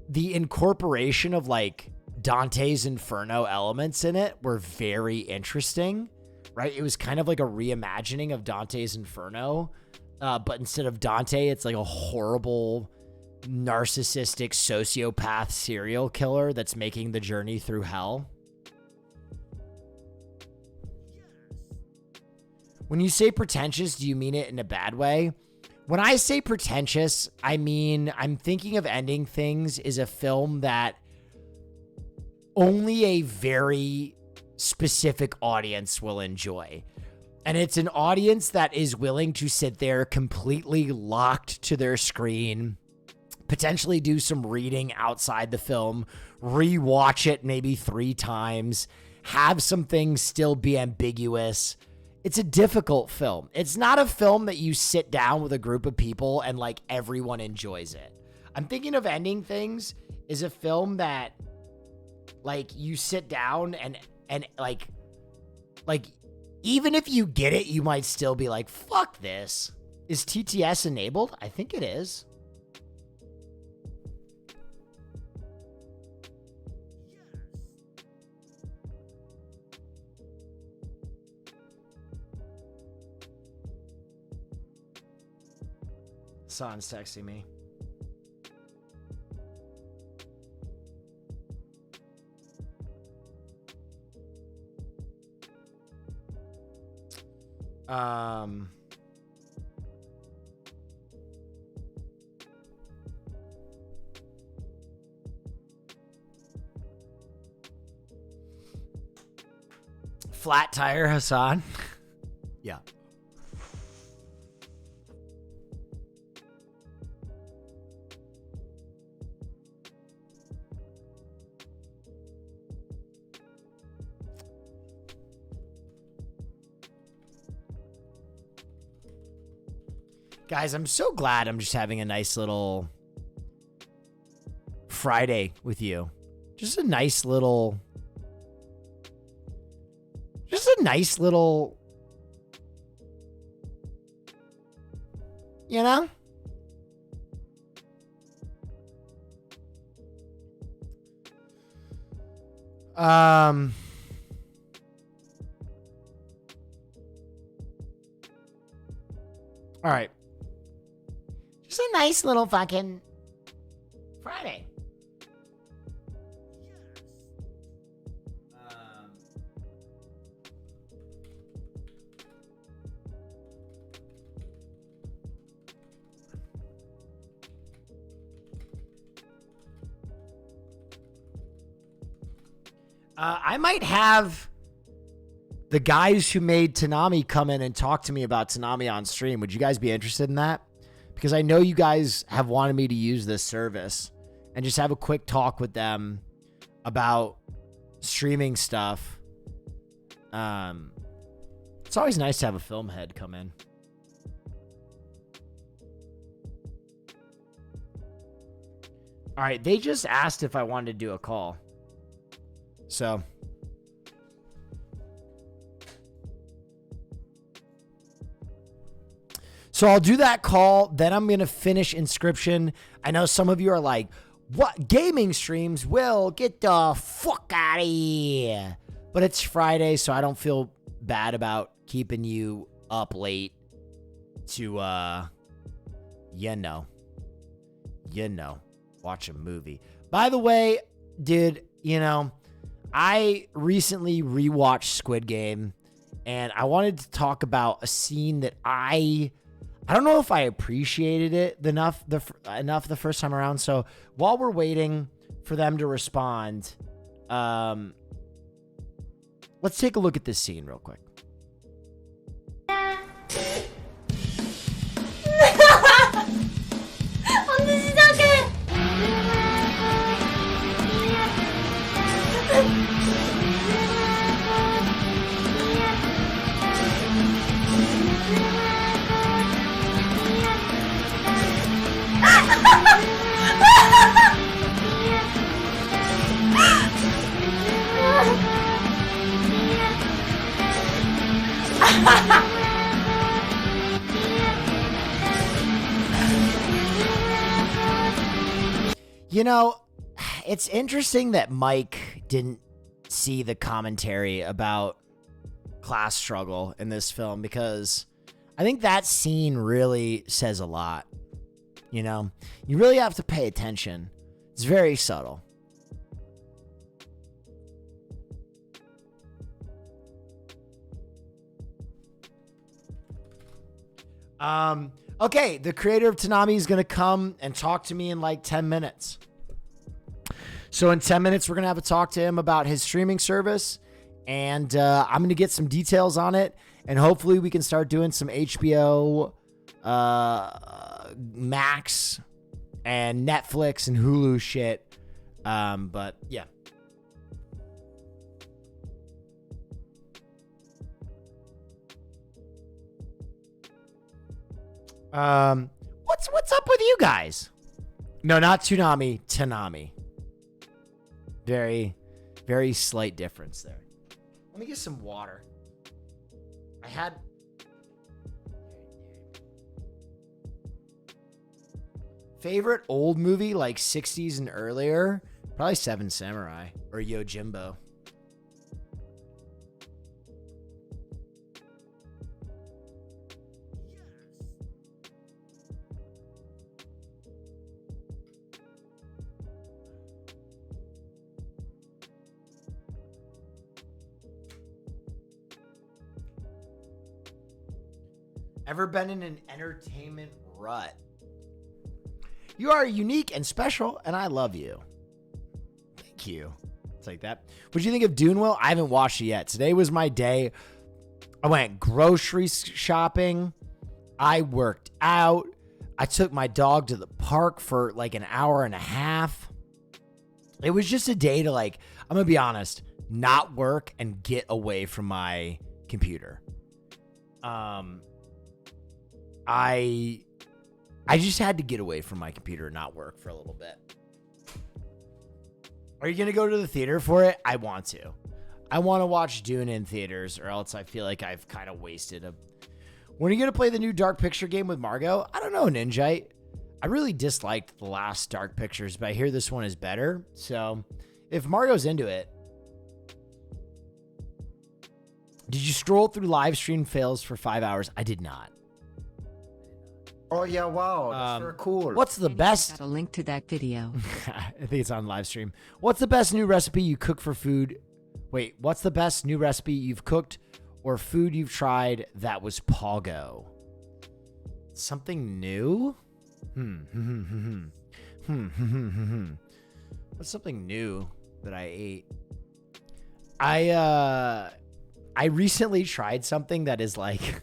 the incorporation of like Dante's Inferno elements in it were very interesting. Right? It was kind of like a reimagining of Dante's Inferno, but instead of Dante, it's like a horrible, narcissistic sociopath serial killer that's making the journey through hell. When you say pretentious, do you mean it in a bad way? When I say pretentious, I mean I'm Thinking of Ending Things is a film that only a very specific audience will enjoy. And it's an audience that is willing to sit there completely locked to their screen, potentially do some reading outside the film, rewatch it maybe 3 times, have some things still be ambiguous. It's a difficult film. It's not a film that you sit down with a group of people and like everyone enjoys it. I'm thinking of Ending Things is a film that like you sit down and like even if you get it, you might still be like, fuck this. Is TTS enabled? I think it is. Hassan's texting me. Flat tire, Hassan. Yeah. Guys, I'm so glad I'm just having a nice little Friday with you. Just a nice little, you know? All right. Just a nice little fucking Friday. I might have the guys who made Tanami come in and talk to me about Tanami on stream. Would you guys be interested in that? Because I know you guys have wanted me to use this service and just have a quick talk with them about streaming stuff. It's always nice to have a film head come in. All right, they just asked if I wanted to do a call. So I'll do that call. Then I'm going to finish Inscryption. I know some of you are like, what gaming streams? Will get the fuck out of here. But it's Friday, so I don't feel bad about keeping you up late to, watch a movie. By the way, dude, I recently rewatched Squid Game, and I wanted to talk about a scene that I don't know if I appreciated it enough the first time around. So while we're waiting for them to respond, let's take a look at this scene real quick. It's interesting that Mike didn't see the commentary about class struggle in this film, because I think that scene really says a lot. You really have to pay attention. It's very subtle. Okay, the creator of Tanami is going to come and talk to me in like 10 minutes. So in 10 minutes, we're going to have a talk to him about his streaming service, and I'm going to get some details on it, and hopefully we can start doing some HBO Max and Netflix and Hulu shit. But yeah. What's up with you guys? No, not Toonami, Tanami. Very, very slight difference there. Let me get some water. I had... Favorite old movie, like 60s and earlier? Probably Seven Samurai or Yojimbo. Ever been in an entertainment rut? You are unique and special, and I love you. Thank you. It's like that. What'd you think of Dune, Will? I haven't watched it yet. Today was my day. I went grocery shopping. I worked out. I took my dog to the park for like an hour and a half. It was just a day to, like, I'm going to be honest, not work and get away from my computer. I just had to get away from my computer and not work for a little bit. Are you going to go to the theater for it? I want to. I want to watch Dune in theaters, or else I feel like I've kind of wasted a... When are you going to play the new Dark Picture game with Margot? I don't know, Ninjite. I really disliked the last Dark Pictures, but I hear this one is better. So if Margot's into it... Did you scroll through live stream fails for 5 hours? I did not. Oh, yeah, wow. That's very cool. What's the best... Got a link to that video. I think it's on live stream. What's the best new recipe you cook for food? Wait, what's the best new recipe you've cooked or food you've tried that was Pogo? Something new? What's something new that I ate? I recently tried something that is like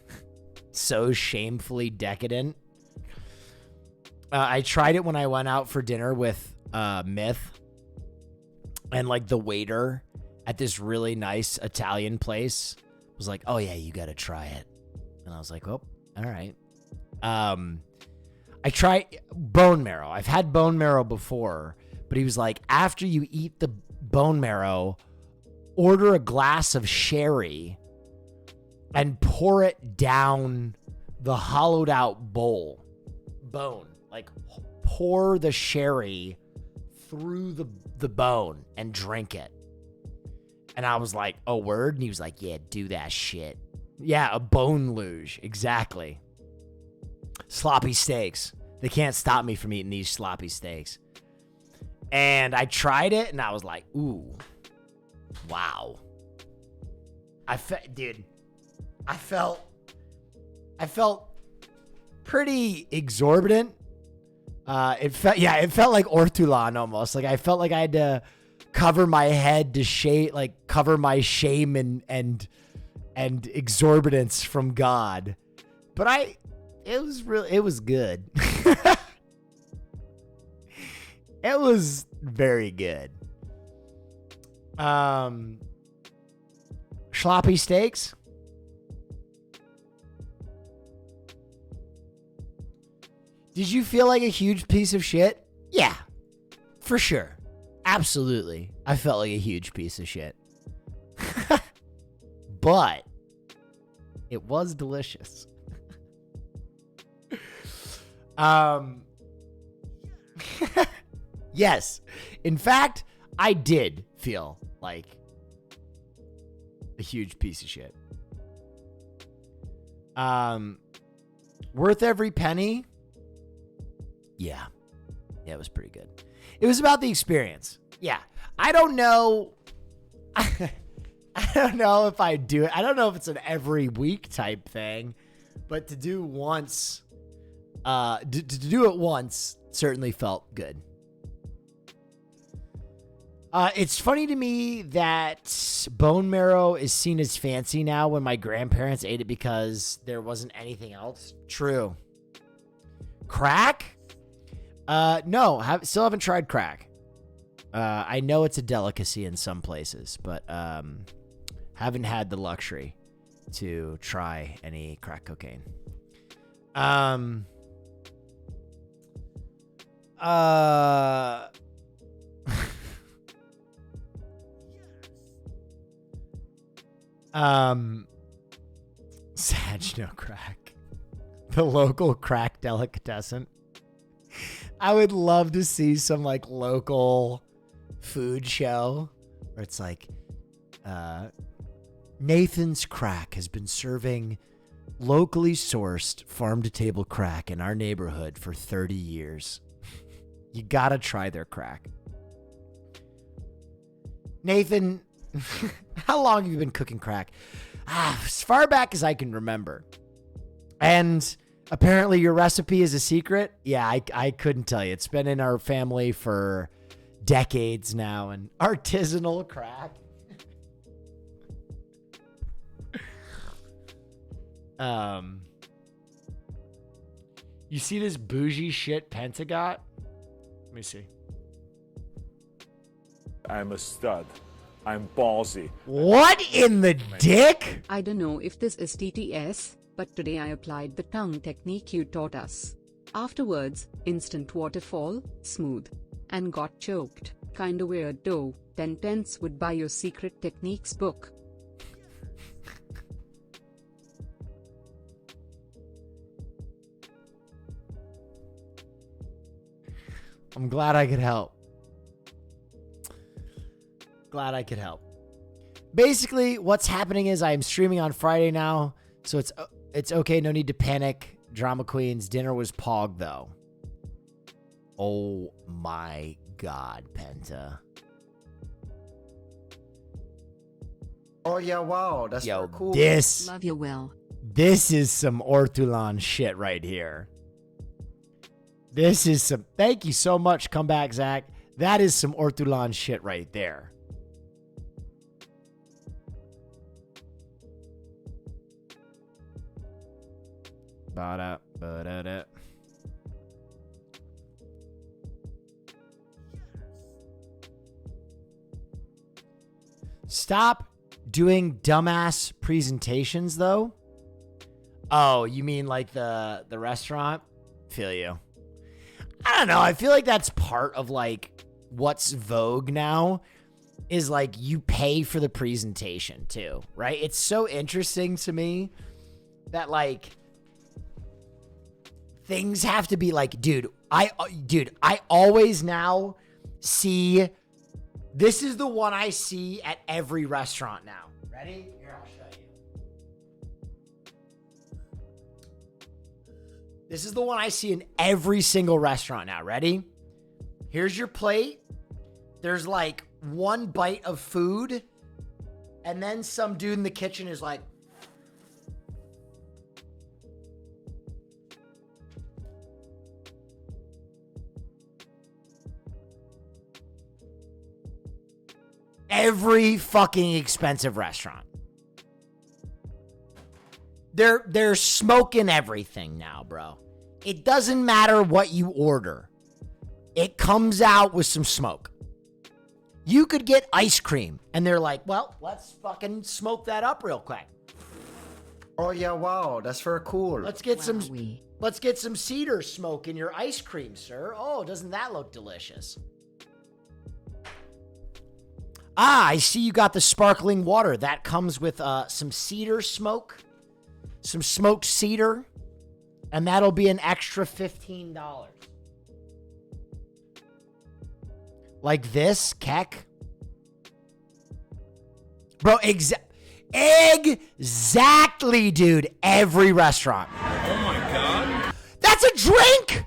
so shamefully decadent. I tried it when I went out for dinner with Myth, and like the waiter at this really nice Italian place was like, "Oh yeah, you got to try it." And I was like, "Oh, all right." I tried bone marrow. I've had bone marrow before, but he was like, "After you eat the bone marrow, order a glass of sherry and pour it down the hollowed out bone. Like, pour the sherry through the bone and drink it." And I was like, "Oh, word?" And he was like, "Yeah, do that shit." Yeah, a bone luge. Exactly. Sloppy steaks. They can't stop me from eating these sloppy steaks. And I tried it, and I was like, ooh. Wow. I felt pretty exorbitant. It felt like ortolan almost. Like I felt like I had to cover my head to cover my shame and exorbitance from God. But it was good. It was very good. Sloppy steaks. Did you feel like a huge piece of shit? Yeah, for sure. Absolutely. I felt like a huge piece of shit. But it was delicious. Yes. In fact, I did feel like a huge piece of shit. Worth every penny? Yeah. Yeah, it was pretty good. It was about the experience. Yeah. I don't know. I don't know if I do it. I don't know if it's an every week type thing, but to do once, to do it once certainly felt good. It's funny to me that bone marrow is seen as fancy now when my grandparents ate it because there wasn't anything else. True. Crack? No, still haven't tried crack. I know it's a delicacy in some places, but haven't had the luxury to try any crack cocaine. Sag no crack. The local crack delicatessen. I would love to see some like local food show where it's like, Nathan's Crack has been serving locally sourced farm to table crack in our neighborhood for 30 years. You gotta try their crack. Nathan, how long have you been cooking crack? As far back as I can remember. And apparently your recipe is a secret. Yeah, I couldn't tell you. It's been in our family for decades now. And artisanal crack. You see this bougie shit Penta got? Let me see. I'm a stud. I'm ballsy. What in the dick? I don't know if this is TTS, but today I applied the tongue technique you taught us. Afterwards, instant waterfall, smooth. And got choked. Kinda weird though. 10 pence would buy your secret techniques book. I'm glad I could help. Glad I could help. Basically, what's happening is I'm streaming on Friday now, so it's okay. No need to panic. Drama Queens, dinner was Pog though. Oh my God, Penta. Oh yeah, wow, that's so cool. This love you, Will. This is some Ortolan shit right here. This is some. Thank you so much. Come back, Zach. That is some Ortolan shit right there. Ba-da, ba-da-da. Stop doing dumbass presentations, though. Oh, you mean like the restaurant? Feel you. I don't know. I feel like that's part of like what's vogue now is like you pay for the presentation too, right? It's so interesting to me that like things have to be like, dude, I always now see, this is the one I see at every restaurant now. Ready? Here, I'll show you. This is the one I see in every single restaurant now. Ready? Here's your plate. There's like one bite of food. And then some dude in the kitchen is like, every fucking expensive restaurant. They're smoking everything now, bro. It doesn't matter what you order. It comes out with some smoke. You could get ice cream and they're like, well, let's fucking smoke that up real quick. Oh yeah, wow, that's very cool. Let's get some cedar smoke in your ice cream, sir. Oh, doesn't that look delicious? Ah, I see you got the sparkling water. That comes with some cedar smoke, some smoked cedar, and that'll be an extra $15. Like this, Keck? Bro, exactly, dude. Every restaurant. Oh my God. That's a drink!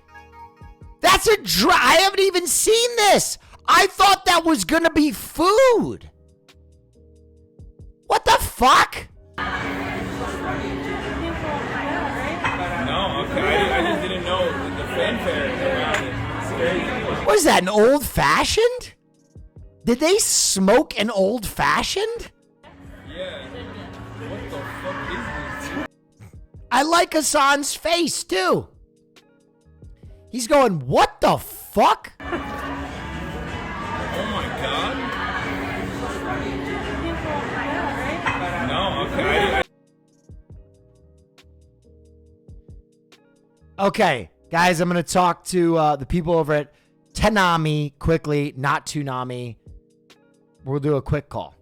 That's a drink! I haven't even seen this! I thought that was gonna be food. What the fuck? No, okay. I just didn't know the fanfare around it. It's crazy. What is that, an old fashioned? Did they smoke an old fashioned? Yeah. What the fuck is this? I like Hassan's face too. He's going, what the fuck? Oh my god. No, okay. Okay, guys, I'm going to talk to the people over at Tenami quickly, not Toonami. We'll do a quick call.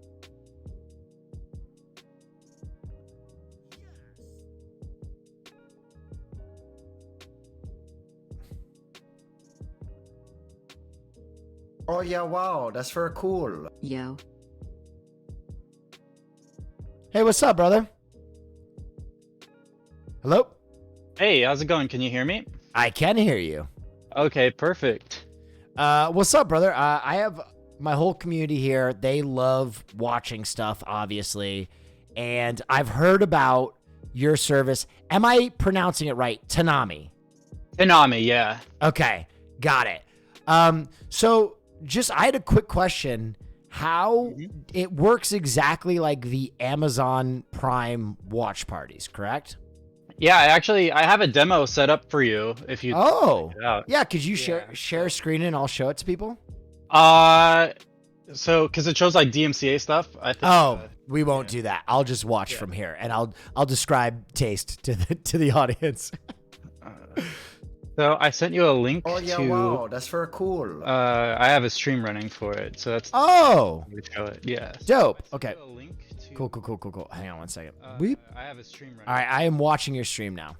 Oh yeah, wow, that's very cool. Yo. Hey, what's up, brother? Hello? Hey, how's it going? Can you hear me? I can hear you. Okay, perfect. What's up, brother? I have my whole community here. They love watching stuff, obviously. And I've heard about your service. Am I pronouncing it right? Tenami. Tenami, yeah. Okay, got it. So just, I had a quick question. How it works exactly like the Amazon Prime watch parties, correct? Yeah, I have a demo set up for you if you. Oh, check it out. yeah. Could you share a screen and I'll show it to people? So because it shows like DMCA stuff. I think. We won't do that. I'll just watch from here, and I'll describe taste to the audience. So I sent you a link. Oh yeah, wow, that's very cool. I have a stream running for it, so that's. Oh. Show it. Yeah. Dope. Okay. Cool. Hang on one second. Weep. I have a stream running. All right, I am watching your stream now.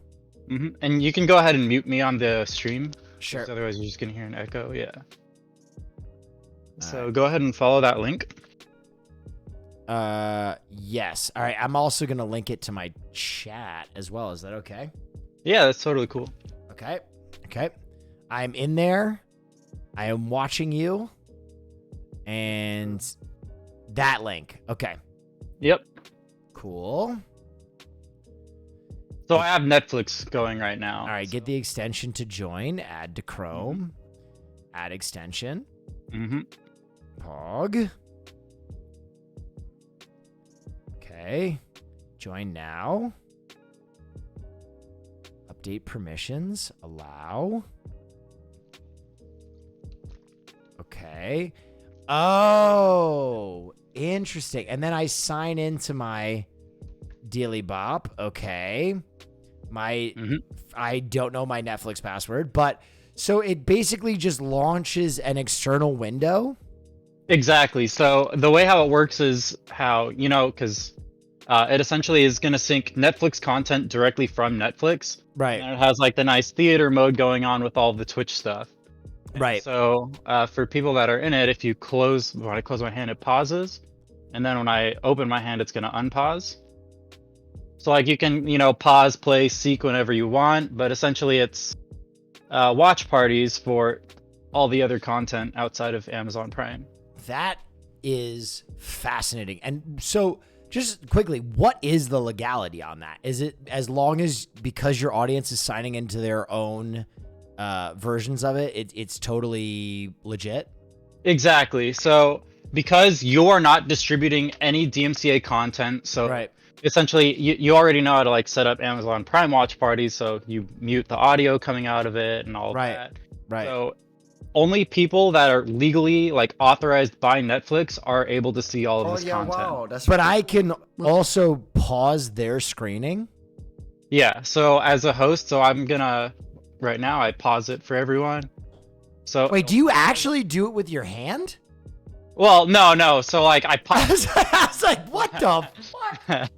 And you can go ahead and mute me on the stream. Sure. Otherwise, you're just gonna hear an echo. Yeah. So go ahead and follow that link. Yes. All right. I'm also gonna link it to my chat as well. Is that okay? Yeah, that's totally cool. Okay. I'm in there. I am watching you. And that link. Okay. Yep. Cool. So I have Netflix going right now. All right. Get the extension to join. Add to Chrome. Add extension. Pog. Okay. Join now. Update permissions. Allow. Okay. Oh, interesting. And then I sign into my Dealy Bop. Okay. I don't know my Netflix password, but so it basically just launches an external window. Exactly. So the way how it works is how, because it essentially is going to sync Netflix content directly from Netflix. Right. And it has like the nice theater mode going on with all the Twitch stuff. Right. So for people that are in it, if you when I close my hand, it pauses. And then when I open my hand, it's going to unpause. So like you can, pause, play, seek whenever you want. But essentially it's watch parties for all the other content outside of Amazon Prime. That is fascinating. And so just quickly, what is the legality on that? Is it as long as because your audience is signing into their own versions of it, it's totally legit? Exactly. So because you're not distributing any DMCA content, so essentially you already know how to like set up Amazon Prime watch parties, so you mute the audio coming out of it and all of that. Right. So only people that are legally like authorized by Netflix are able to see all of this content. Wow, that's but I can also pause their screening. Yeah. So as a host, I'm gonna right now I pause it for everyone. So wait, do you actually do it with your hand? Well, no. So like I pause. I was like, what the fuck? And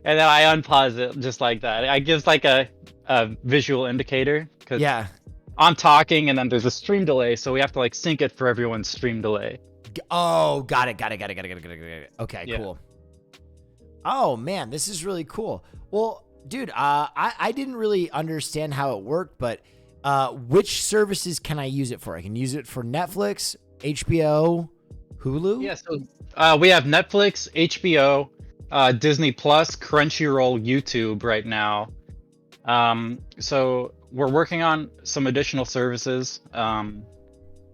then I unpause it just like that. It gives like a visual indicator because I'm talking and then there's a stream delay, so we have to like sync it for everyone's stream delay. Oh, got it. Okay, cool. Oh man, this is really cool. Well, dude, I didn't really understand how it worked, but which services can I use it for? I can use it for Netflix, HBO, Hulu? Yeah, so we have Netflix, HBO, Disney Plus, Crunchyroll, YouTube right now. So we're working on some additional services.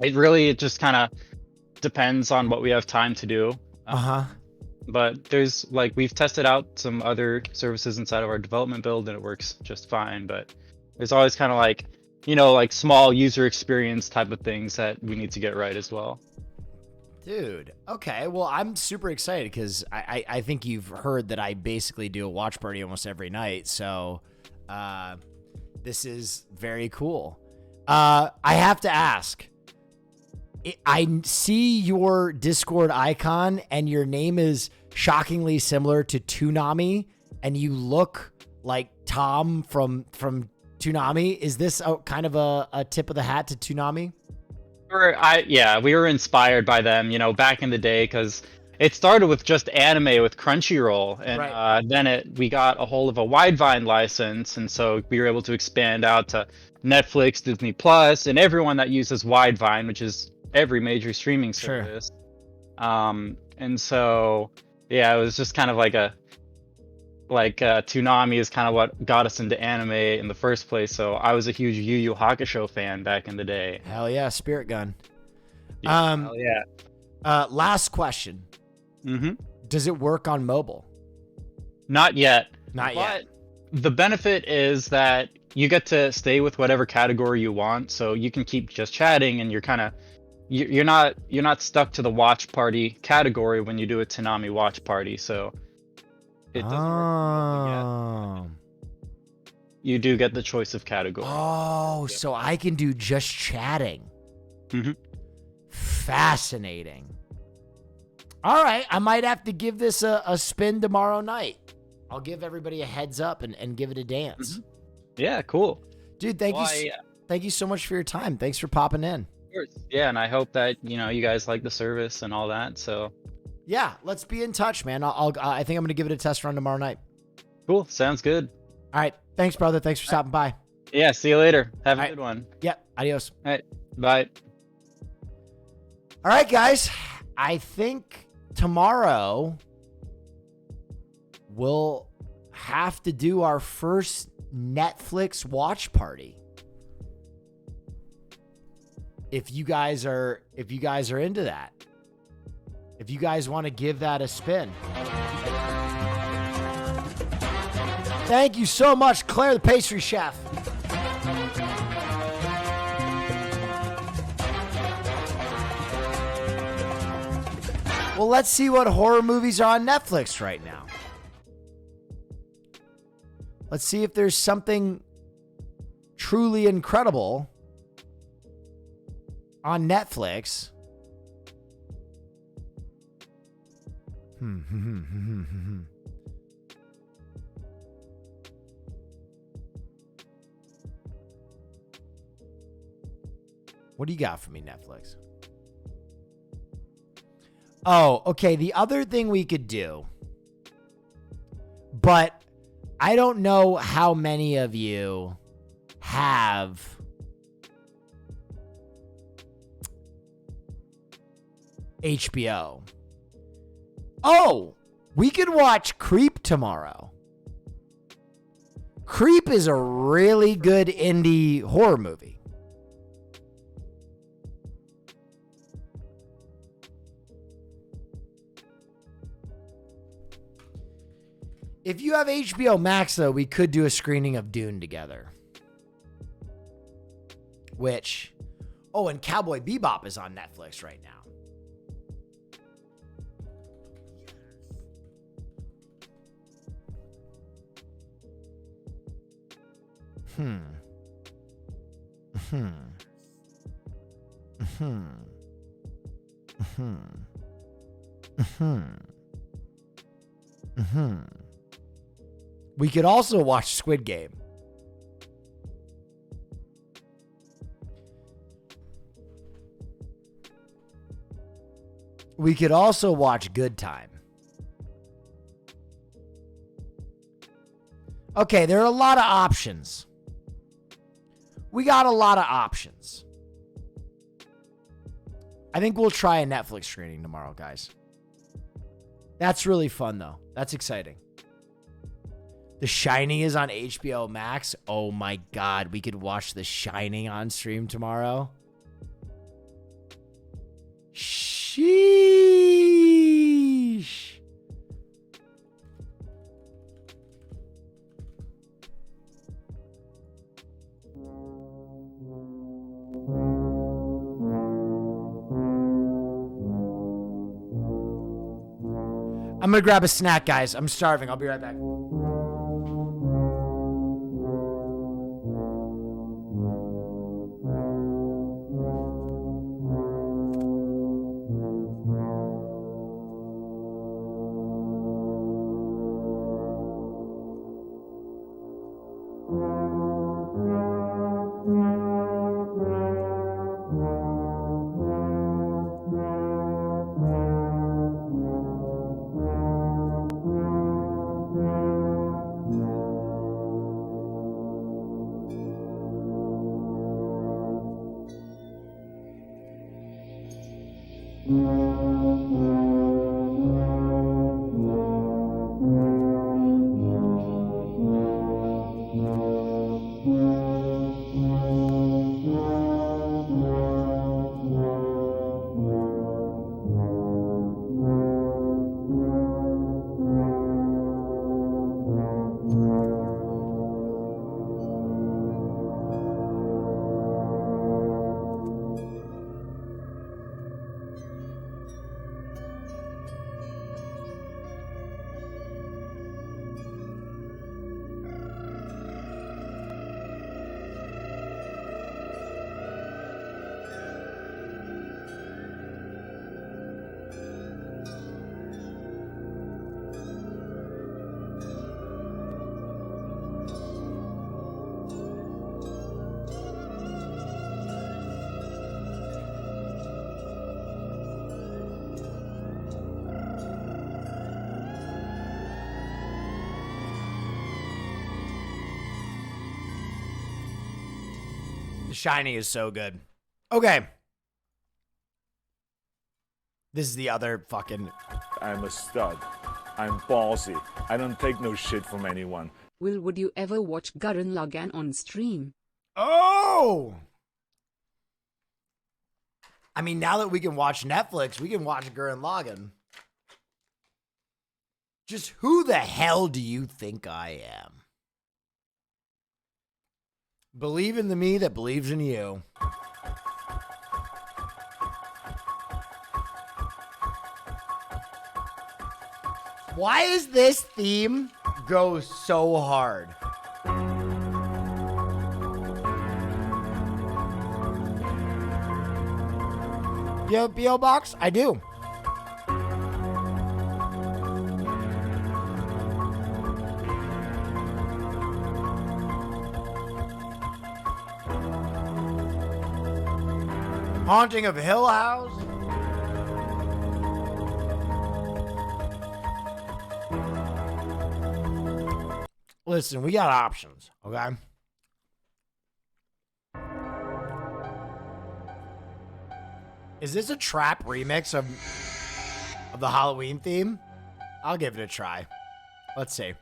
It just kind of depends on what we have time to do. But there's we've tested out some other services inside of our development build and it works just fine. But there's always kind of you know, like small user experience type of things that we need to get right as well. Dude, okay. Well, I'm super excited because I think you've heard that I basically do a watch party almost every night. So this is very cool. I have to ask. I see your Discord icon and your name is shockingly similar to Toonami, and you look like Tom from Toonami. Is this kind of a tip of the hat to Toonami? We were inspired by them, you know, back in the day, because it started with just anime with Crunchyroll, and then we got a hold of a Widevine license, and so we were able to expand out to Netflix, Disney Plus, and everyone that uses Widevine, which is every major streaming service. And so yeah, it was just kind of like Toonami is kind of what got us into anime in the first place. So I was a huge Yu Yu Hakusho fan back in the day. Hell yeah, Spirit Gun. Hell yeah. Last question. Does it work on mobile? Not yet. Not yet. The benefit is that you get to stay with whatever category you want, so you can keep just chatting, and you're not stuck to the watch party category when you do a Toonami watch party. So it doesn't work. You do get the choice of category. Oh, so I can do just chatting. Fascinating. All right, I might have to give this a spin tomorrow night. I'll give everybody a heads up and give it a dance. Yeah, cool. Dude, thank you so much for your time. Thanks for popping in. Of course. Yeah, and I hope that, you know, you guys like the service and all that. So yeah, let's be in touch, man. I think I'm going to give it a test run tomorrow night. Cool. Sounds good. All right. Thanks, brother. Thanks for stopping by. Yeah, see you later. Have a good one. Yeah, adios. All right, bye. All right, guys. I think tomorrow we'll have to do our first Netflix watch party. If you guys are into that. If you guys want to give that a spin. Thank you so much, Claire the pastry chef. Well, let's see what horror movies are on Netflix right now. Let's see if there's something truly incredible on Netflix. What do you got for me, Netflix? Oh, okay. The other thing we could do, but I don't know how many of you have HBO. Oh, we could watch Creep tomorrow. Creep is a really good indie horror movie. If you have HBO Max, though, we could do a screening of Dune together. Which, oh, and Cowboy Bebop is on Netflix right now. We could also watch Squid Game. We could also watch Good Time. Okay, there are a lot of options. We got a lot of options. I think we'll try a Netflix screening tomorrow, guys. That's really fun, though. That's exciting. The Shining is on HBO Max. Oh my God, we could watch The Shining on stream tomorrow. Sheesh. I'm gonna grab a snack, guys. I'm starving. I'll be right back. Shining is so good. Okay. This is the other fucking... I'm a stud. I'm ballsy. I don't take no shit from anyone. Will, would you ever watch Gurren Lagann on stream? Oh! I mean, now that we can watch Netflix, we can watch Gurren Lagann. Just who the hell do you think I am? Believe in the me that believes in you. Why is this theme go so hard? You have a P.O. box? I do. Haunting of Hill House. Listen, we got options, okay? Is this a trap remix of the Halloween theme? I'll give it a try. Let's see.